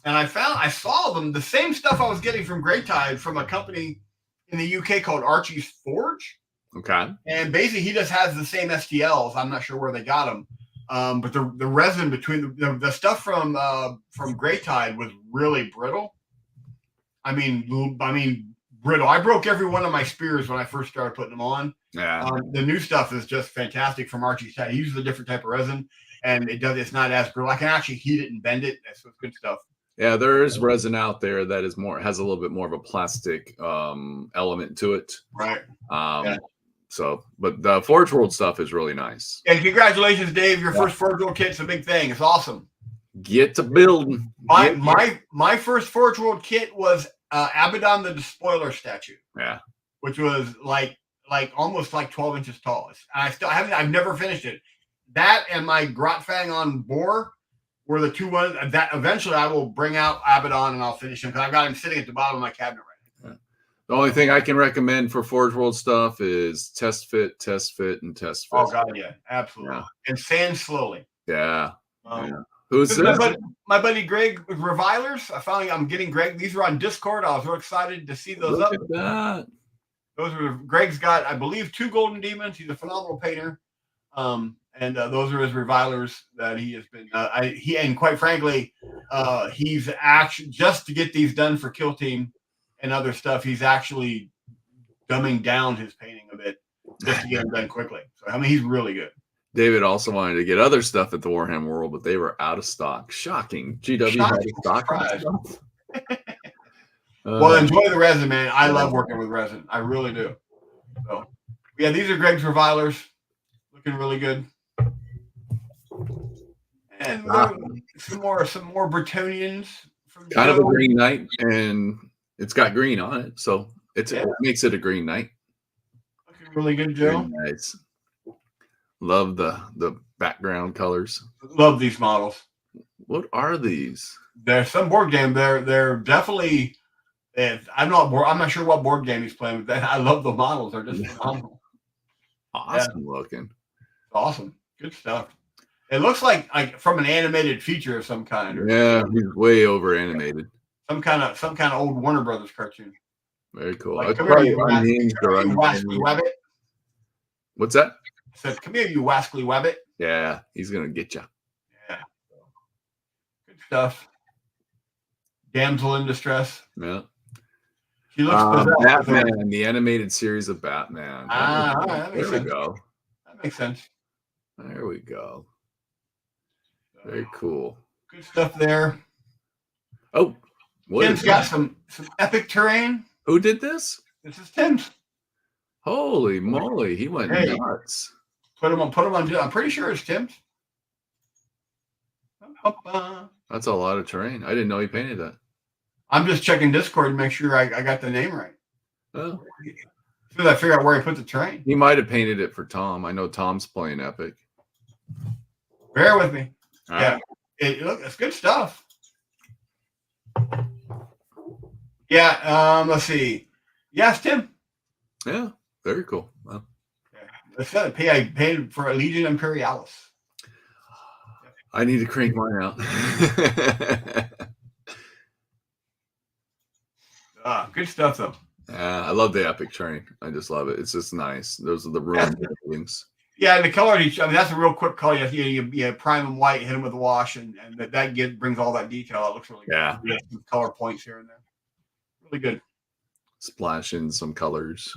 And I saw them, the same stuff I was getting from Grey Tide from a company in the UK called Archie's Forge. Okay. And basically he just has the same STLs. I'm not sure where they got them. But the resin between the stuff from Grey Tide was really brittle. I mean, brittle. I broke every one of my spears when I first started putting them on. Yeah. The new stuff is just fantastic from Archie's side. He uses a different type of resin, and it's not as brittle. I can actually heat it and bend it. That's good stuff. Yeah, there is resin out there that is has a little bit more of a plastic element to it. Right. So, but the Forge World stuff is really nice. And congratulations, Dave! Your first Forge World kit's a big thing. It's awesome. Get to building. My first Forge World kit was Abaddon the Despoiler statue. Yeah. Which was like almost like 12 inches tall. I've never finished it. That and my Grotfang on Boar were the two ones that eventually I will bring out Abaddon and I'll finish him because I've got him sitting at the bottom of my cabinet right now. Yeah. The only thing I can recommend for Forge World stuff is test fit, and test fit. Oh God, yeah, absolutely. Yeah. And sand slowly. Yeah. Who's this? My buddy Greg with Revilers. I'm getting Greg. These are on Discord. I was real excited to see those. Look at that. Those are Greg's got, I believe, 2 golden demons. He's a phenomenal painter. And those are his revilers that he has been. And quite frankly, he's actually just to get these done for Kill Team and other stuff. He's actually dumbing down his painting a bit just to get them done quickly. So I mean, he's really good. David also wanted to get other stuff at the Warhammer World, but they were out of stock. Shocking. GW had stock. Well, enjoy the resin, man. I love working with resin. I really do. So, yeah, these are Greg's revilers. Looking really good. And some more Bretonians. Kind of a Green Knight, and it's got green on it, so it makes it a Green Knight. Looking really good, Joe. Nice. Love the background colors. Love these models. What are these? They're some board game. They're definitely. I'm not sure what board game he's playing, but I love the models. They're just phenomenal. Awesome looking. Awesome. Good stuff. It looks like from an animated feature of some kind. Yeah, he's way over animated. Some kind of old Warner Brothers cartoon. Very cool. Like, come here, you wascally wabbit. What's that? It says, "Come here, you wascally wabbit." Yeah, he's gonna get you. Yeah. Good stuff. Damsel in distress. Yeah. She looks Batman, the animated series of Batman. All right, there we go. That makes sense. There we go. Very cool. Good stuff there. Oh, Tim's got some epic terrain. Who did this? This is Tim's. Holy moly, he went nuts. Put him on. I'm pretty sure it's Tim's. That's a lot of terrain. I didn't know he painted that. I'm just checking Discord to make sure I got the name right. Oh. As soon as I figure out where he put the terrain. He might have painted it for Tom. I know Tom's playing Epic. Bear with me. All right. It's good stuff. Yeah. Let's see. Yes, Tim. Yeah. Very cool. Well, I paid for a Legion Imperialis. I need to crank mine out. Good stuff, though. I love the epic terrain. I just love it. It's just nice. Those are the ruined buildings. Yeah, and the color. That's a real quick color. You prime them white, hit them with a wash, and that brings all that detail. It looks really good. Yeah. Some color points here and there. Really good. Splash in some colors.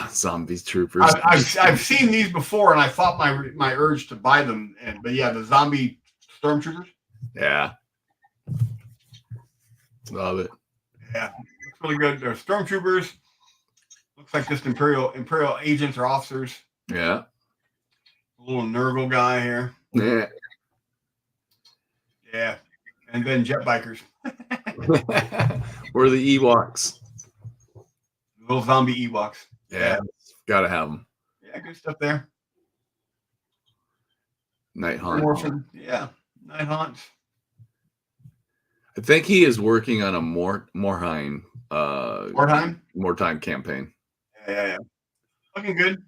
Zombies troopers. I've seen these before, and I fought my urge to buy them. But yeah, the zombie stormtroopers. Yeah, love it. Yeah, looks really good. They're stormtroopers. Looks like just imperial agents or officers. Yeah. A little Nurgle guy here. Yeah. Yeah, and then jet bikers. We're the Ewoks. Little zombie Ewoks. Yeah, gotta have them. Yeah, good stuff there. Night Haunt. Yeah, Night Haunts. I think he is working on a Morheim campaign. Yeah. Looking good.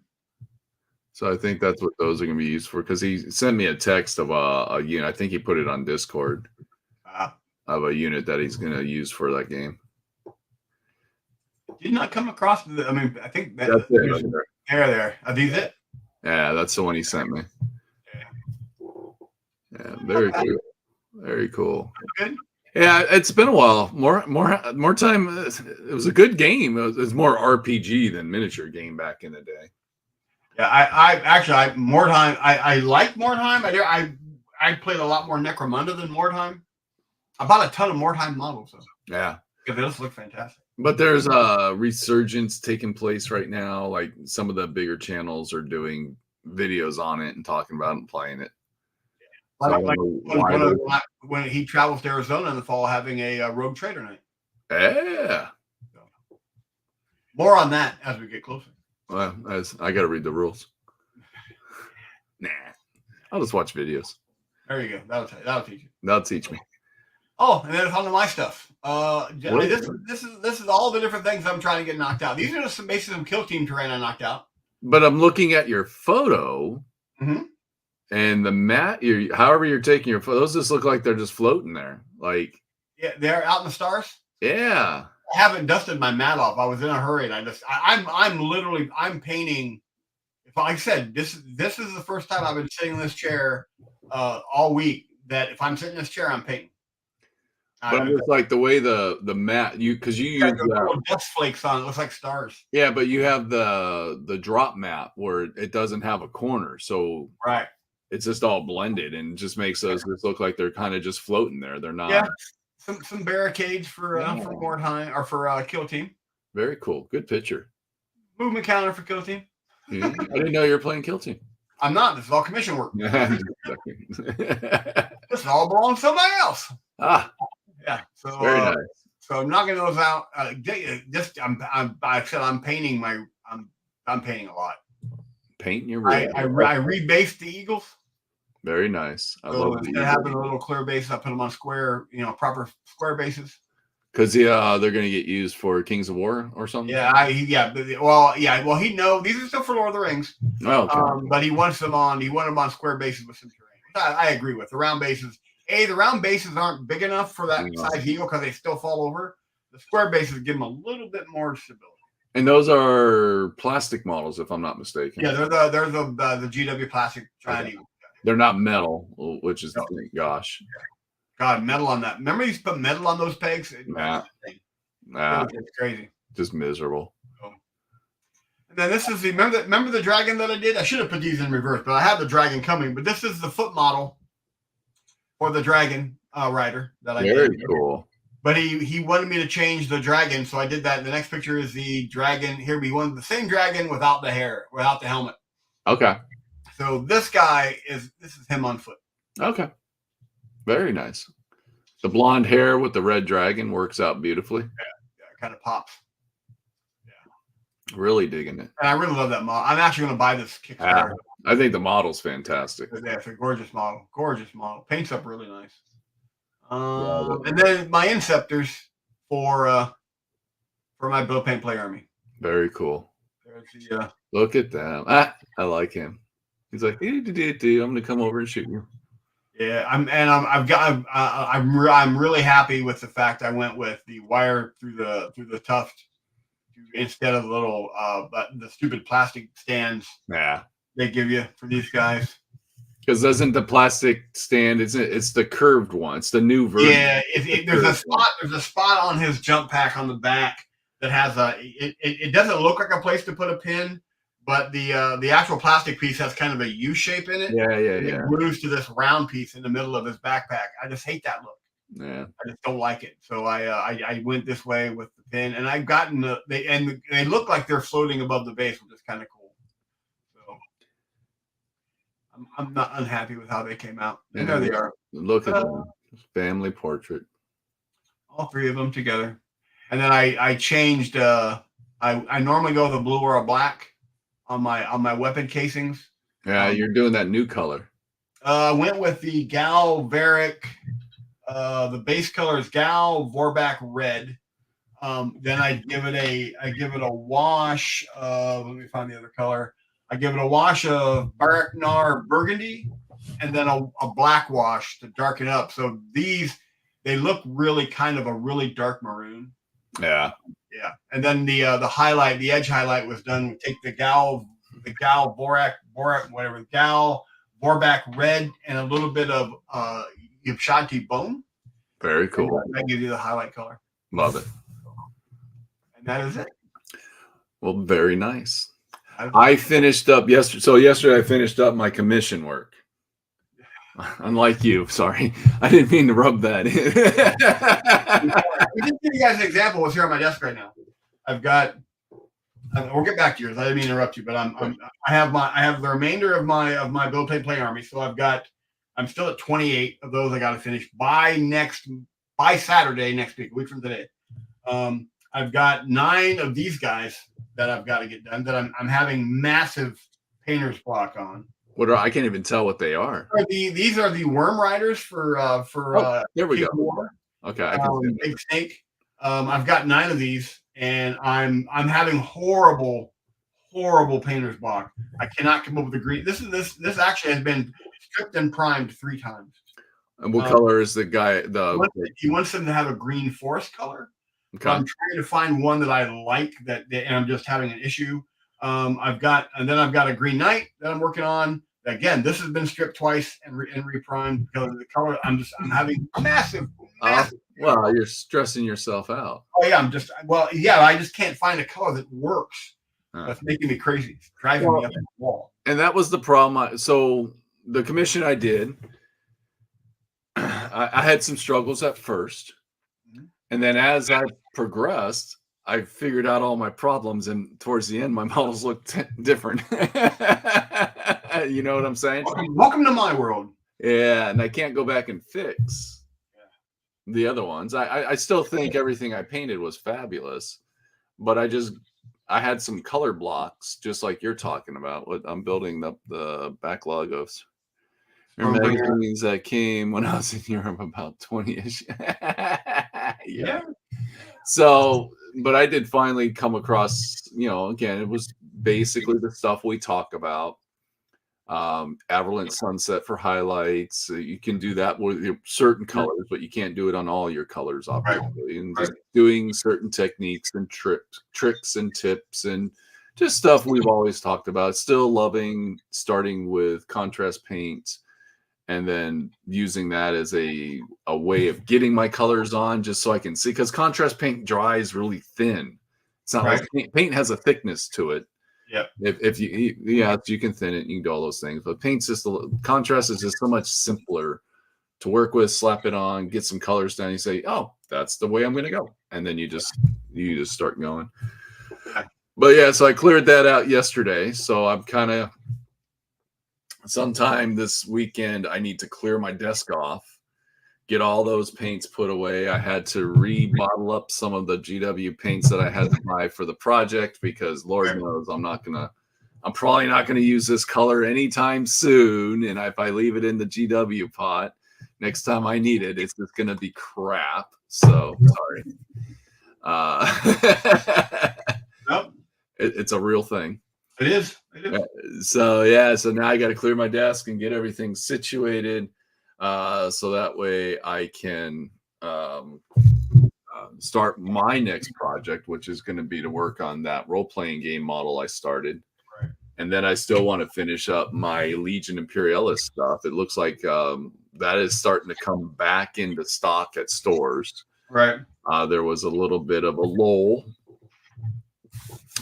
So I think that's what those are going to be used for, because he sent me a text of a unit. I think he put it on Discord of a unit that he's going to use for that game. Did not come across. I think that's it. Right there. Are these it? Yeah, that's the one he sent me. Yeah, very cool. Very cool. Good. Yeah, it's been a while. More time. It was a good game. It was more RPG than miniature game back in the day. Yeah, I actually Mordheim. I like Mordheim. I played a lot more Necromunda than Mordheim. I bought a ton of Mordheim models though. Yeah, Because they just look fantastic. but there's a resurgence taking place right now. Like some of the bigger channels are doing videos on it and talking about it and playing it. So I don't know why when he travels to Arizona in the fall, having a Rogue Trader night. Yeah. So, more on that as we get closer. Well, I got to read the rules. Nah, I'll just watch videos. There you go. That'll teach you. That'll teach me. Oh, and then on to my stuff. This is all the different things I'm trying to get knocked out. These are just basically some kill team terrain I knocked out. But I'm looking at your photo, and the mat. However you're taking your photos, just look like they're just floating there. Like yeah, they're out in the stars. Yeah. I haven't dusted my mat off. I was in a hurry, and I'm painting. Like I said, this is the first time I've been sitting in this chair all week. That if I'm sitting in this chair, I'm painting. But it's like the way the mat because you use little dust flakes on it. Looks like stars. Yeah, but you have the drop mat where it doesn't have a corner, so right. It's just all blended and just makes those just look like they're kind of just floating there. They're not. Yeah. Some barricades for Mordheim or for Kill Team. Very cool. Good picture. Movement counter for Kill Team. I didn't know you were playing Kill Team. I'm not. This is all commission work. This all belongs to somebody else. Ah. Yeah. So very nice. So I'm knocking those out. I'm painting I'm painting a lot. Painting your I rebased the Eagles. Very nice. I love instead of having a little clear base, I put them on square, proper square bases. Because they're going to get used for Kings of War or something. Yeah, these are still for Lord of the Rings. Oh, okay. But he wanted them on square bases with some terrain. I agree with the round bases. The round bases aren't big enough for that size eagle because they still fall over. The square bases give them a little bit more stability. And those are plastic models, if I'm not mistaken. Yeah, they're the GW plastic giant eagle. They're not metal, which is the thing. Gosh. God, metal on that. Remember you used to put metal on those pegs? Nah. It's crazy. Just miserable. And then this is remember the dragon that I did? I should have put these in reverse, but I have the dragon coming. But this is the foot model for the dragon rider that I did. Very cool. But he wanted me to change the dragon, so I did that. The next picture is the dragon. Here we wanted the same dragon without the hair, without the helmet. Okay. So this is him on foot. Okay. Very nice. The blonde hair with the red dragon works out beautifully. Yeah, it kind of pops. Yeah. Really digging it. And I really love that model. I'm actually going to buy this Kickstarter. I think the model's fantastic. Yeah, it's a gorgeous model. Gorgeous model. Paints up really nice. And then my Inceptors for my Blow Paint Play Army. Very cool. There's the, look at that. I like him. He's like, I'm going to come over and shoot you. Yeah, I'm really happy with the fact I went with the wire through the tuft instead of the little the stupid plastic stands. Yeah, they give you for these guys. Because doesn't the plastic stand? It's the curved one. It's the new version. Yeah, there's a spot. There's a spot on his jump pack on the back that has it doesn't look like a place to put a pin. But the actual plastic piece has kind of a U shape in it. Yeah. It glues to this round piece in the middle of his backpack. I just hate that look. Yeah. I just don't like it. So I went this way with the pin, and I've gotten they look like they're floating above the base, which is kind of cool. So I'm not unhappy with how they came out. And there they are. Look at them. Family portrait. All three of them together. And then I changed. I normally go with a blue or a black on my weapon casings. Yeah, you're doing that new color. I went with the Gal Varick. The base color is Gal Vorback Red. Then I give it a wash of, let me find the other color. I give it a wash of Baraknar Burgundy, and then a black wash to darken up. So they look really kind of a really dark maroon. Yeah. Yeah, and then the highlight, the edge highlight was done. We take the Gal Vorback Gal Vorback Red and a little bit of Ypshanti bone, Very cool. And that gives you the highlight color. Love it. And that is it. Well, very nice. I finished up yesterday. So yesterday I finished up my commission work. Unlike you, sorry, I didn't mean to rub that in. Just give you guys an example. What's here on my desk right now? I've got. We'll get back to yours. I didn't mean to interrupt you, but I have the remainder of my build play army. So I'm still at 28 of those. I got to finish by Saturday next week, a week from today. I've got 9 of these guys that I've got to get done. That I'm having massive painter's block on. I can't even tell what they are. These are the worm riders for there we go. War. Okay, I can see Big Snake. I've got 9 of these, and I'm having horrible painter's block. I cannot come up with a green. This actually has been stripped and primed 3 times. And what color is the guy? He wants them to have a green forest color. Okay. I'm trying to find one that I like and I'm just having an issue. I've got a Green Knight that I'm working on. Again, this has been stripped twice and reprimed because of the color. I'm having massive. Well, you're stressing yourself out. Oh yeah, I just can't find a color that works. That's making me crazy. It's driving me up the wall. And that was the problem. So the commission I did, I had some struggles at first. And then as I progressed, I figured out all my problems, and towards the end, my models looked different. You know what I'm saying? Welcome to my world. Yeah, and I can't go back and fix the other ones. I still think everything I painted was fabulous, but I had some color blocks, just like you're talking about. I'm building up the backlog of magazines that came when I was in Europe, about 20-ish. Yeah. So, but I did finally come across, again, it was basically the stuff we talk about. Averland Sunset for highlights. You can do that with certain colors, but you can't do it on all your colors, obviously. And just doing certain techniques and tricks and tips and just stuff we've always talked about. Still loving starting with contrast paint and then using that as a way of getting my colors on, just so I can see, because contrast paint dries really thin. It's not like paint has a thickness to it. Yeah. If you can thin it, you can do all those things, but paint's just contrast is just so much simpler to work with. Slap it on, get some colors down. You say, "Oh, that's the way I'm going to go," and then you just start going. But yeah, so I cleared that out yesterday. So I'm kind of sometime this weekend. I need to clear my desk off, get all those paints put away. I had to rebottle up some of the GW paints that I had to buy for the project because Lord knows I'm probably not going to use this color anytime soon. And if I leave it in the GW pot, next time I need it, it's just going to be crap. So sorry. Nope. It's a real thing. It is. So now I got to clear my desk and get everything situated. So that way I can start my next project, which is going to be to work on that role-playing game model I started. Right. And then I still want to finish up my Legion Imperialis stuff. It looks like that is starting to come back into stock at stores. Right. There was a little bit of a lull.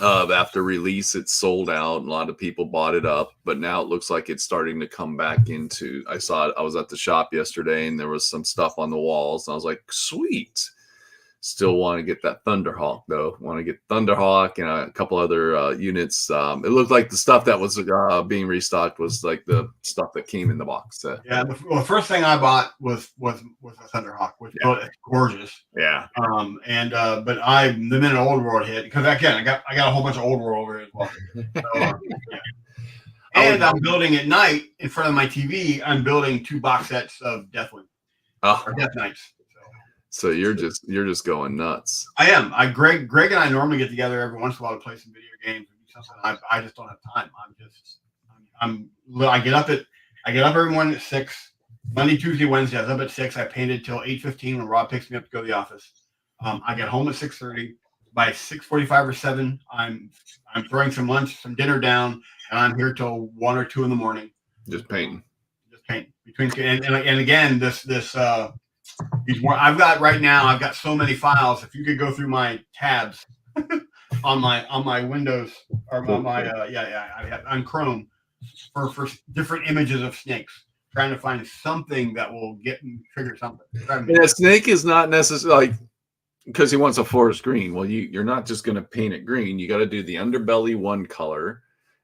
After release, it sold out and a lot of people bought it up, but now it looks like it's starting to come back into. I saw it. I was at the shop yesterday and there was some stuff on the walls and I was like, sweet. Still want to get that Thunderhawk though. Want to get Thunderhawk and a couple other units. It looked like the stuff that was being restocked was like the stuff that came in the box set. Yeah, the first thing I bought was a Thunderhawk, which is gorgeous. Yeah. But the minute Old World hit, because again I got a whole bunch of Old World over here as well. So, and I'm building at night in front of my TV. I'm building 2 box sets of Deathwing or Death Knights. So you're just going nuts. I am. Greg and I normally get together every once in a while to play some video games. I just don't have time. I get up every morning at 6. Monday, Tuesday, Wednesday. I was up at 6. I painted till 8:15 when Rob picks me up to go to the office. I get home at 6:30. By 6:45 or 7, I'm throwing some lunch, some dinner down, and I'm here till 1 or 2 in the morning. Just painting. Between and again this I've got right now. I've got so many files. If you could go through my tabs on my Windows or on my I have on Chrome for different images of snakes, trying to find something that will trigger something. Yeah, snake is not necessarily like because he wants a forest green. Well, you're not just going to paint it green. You got to do the underbelly one color,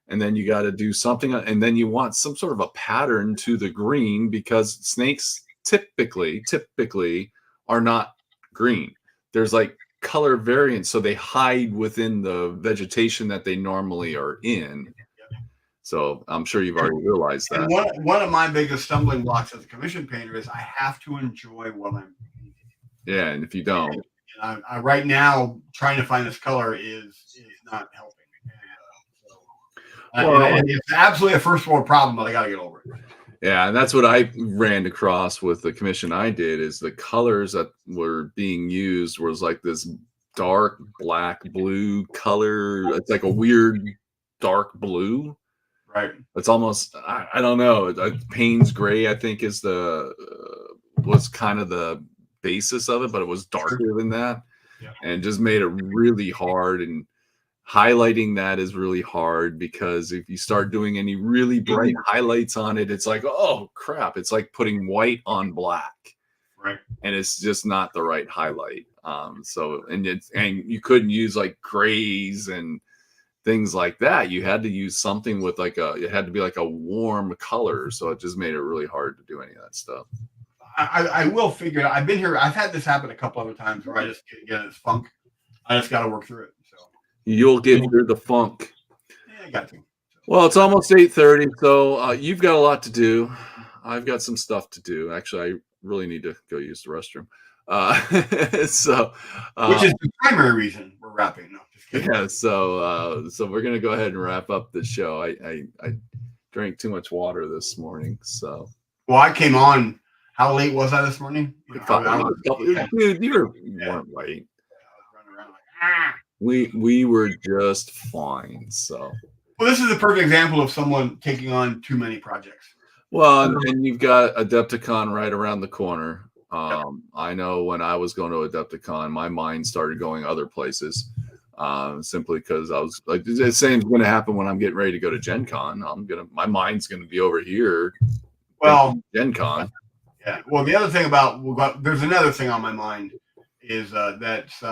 and then you got to do something, and then you want some sort of a pattern to the green because snakes typically are not green. There's like color variants, so they hide within the vegetation that they normally are in. So I'm sure you've already realized that. And one of my biggest stumbling blocks as a commission painter is I have to enjoy what I'm painting. Yeah, and if you don't, and I right now trying to find this color is not helping. And it's absolutely a first world problem, but I got to get over it. Yeah, and that's what I ran across with the commission I did is the colors that were being used was like this dark black blue color. It's like a weird dark blue. Right. It's almost I don't know. Payne's gray I think is was kind of the basis of it, but it was darker than that. Yeah. And just made it really hard, and highlighting that is really hard because if you start doing any really bright highlights on it, it's like, oh crap, it's like putting white on black. Right. And it's just not the right highlight. So and you couldn't use like grays and things like that. You had to use something with it had to be like a warm color. So it just made it really hard to do any of that stuff. I will figure it out. I've been here. I've had this happen a couple other times where I just get this funk. I just got to work through it. So you'll get through the funk. Yeah, I got to. Well, it's almost 8:30, so you've got a lot to do. I've got some stuff to do. Actually, I really need to go use the restroom. Which is the primary reason we're wrapping up. Yeah, so we're gonna go ahead and wrap up the show. I drank too much water this morning, so. Well, I came on. How late was I this morning? Dude, you weren't late. We were just fine. So. Well, this is a perfect example of someone taking on too many projects. Well, and you've got Adepticon right around the corner. I know when I was going to Adepticon, my mind started going other places. Simply because I was like, the same is going to happen when I'm getting ready to go to Gen Con. My mind's going to be over here. Well, Gen Con. Yeah. Well, the other thing there's another thing on my mind is that's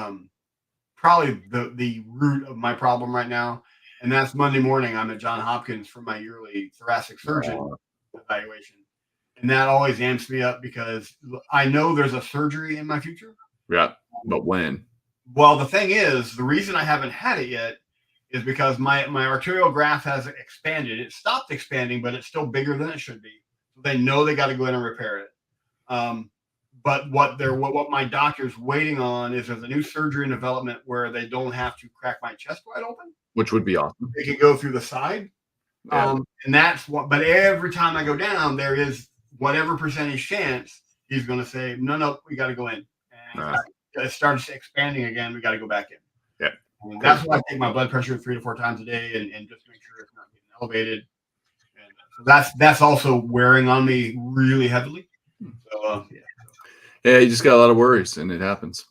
probably the root of my problem right now. And that's Monday morning. I'm at Johns Hopkins for my yearly thoracic surgeon evaluation. And that always amps me up because I know there's a surgery in my future. Yeah. But when? Well, the thing is, the reason I haven't had it yet is because my arterial graft has expanded. It stopped expanding, but it's still bigger than it should be. So they know they got to go in and repair it. But what my doctor's waiting on is there's a new surgery in development where they don't have to crack my chest wide open, which would be awesome. They can go through the side, and that's what. But every time I go down, there is whatever percentage chance he's going to say, no, we got to go in. And it starts expanding again. We got to go back in. Yeah, and that's why I take my blood pressure 3 to 4 times a day and just make sure it's not getting elevated. And so that's also wearing on me really heavily. So yeah, you just got a lot of worries, and it happens.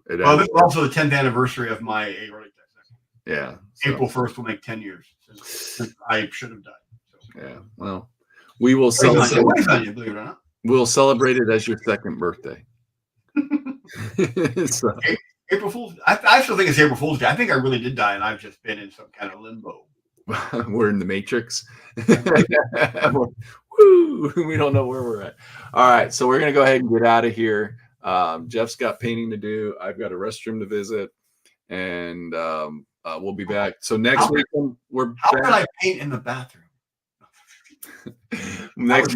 This is also the 10th anniversary of my aortic dissection. Yeah, April 1st will make 10 years since I should have died. So. Yeah, well, we will celebrate. Believe it or not. We'll celebrate it as your second birthday. So. April Fool's. I still think it's April Fool's Day. I think I really did die, and I've just been in some kind of limbo. We're in the Matrix. Woo! We don't know where we're at. All right, so we're gonna go ahead and get out of here. Jeff's got painting to do. I've got a restroom to visit, and we'll be back. So next weekend we're. How can I paint in the bathroom? Next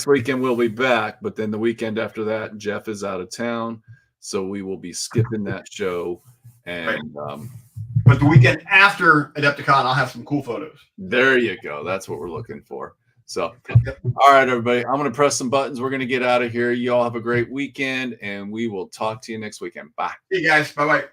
weekend we'll be back, but then the weekend after that, Jeff is out of town, so we will be skipping that show. And but the weekend after Adepticon, I'll have some cool photos. There you go. That's what we're looking for. So, all right, everybody, I'm going to press some buttons. We're going to get out of here. You all have a great weekend, and we will talk to you next weekend. Bye. Hey, guys. Bye-bye.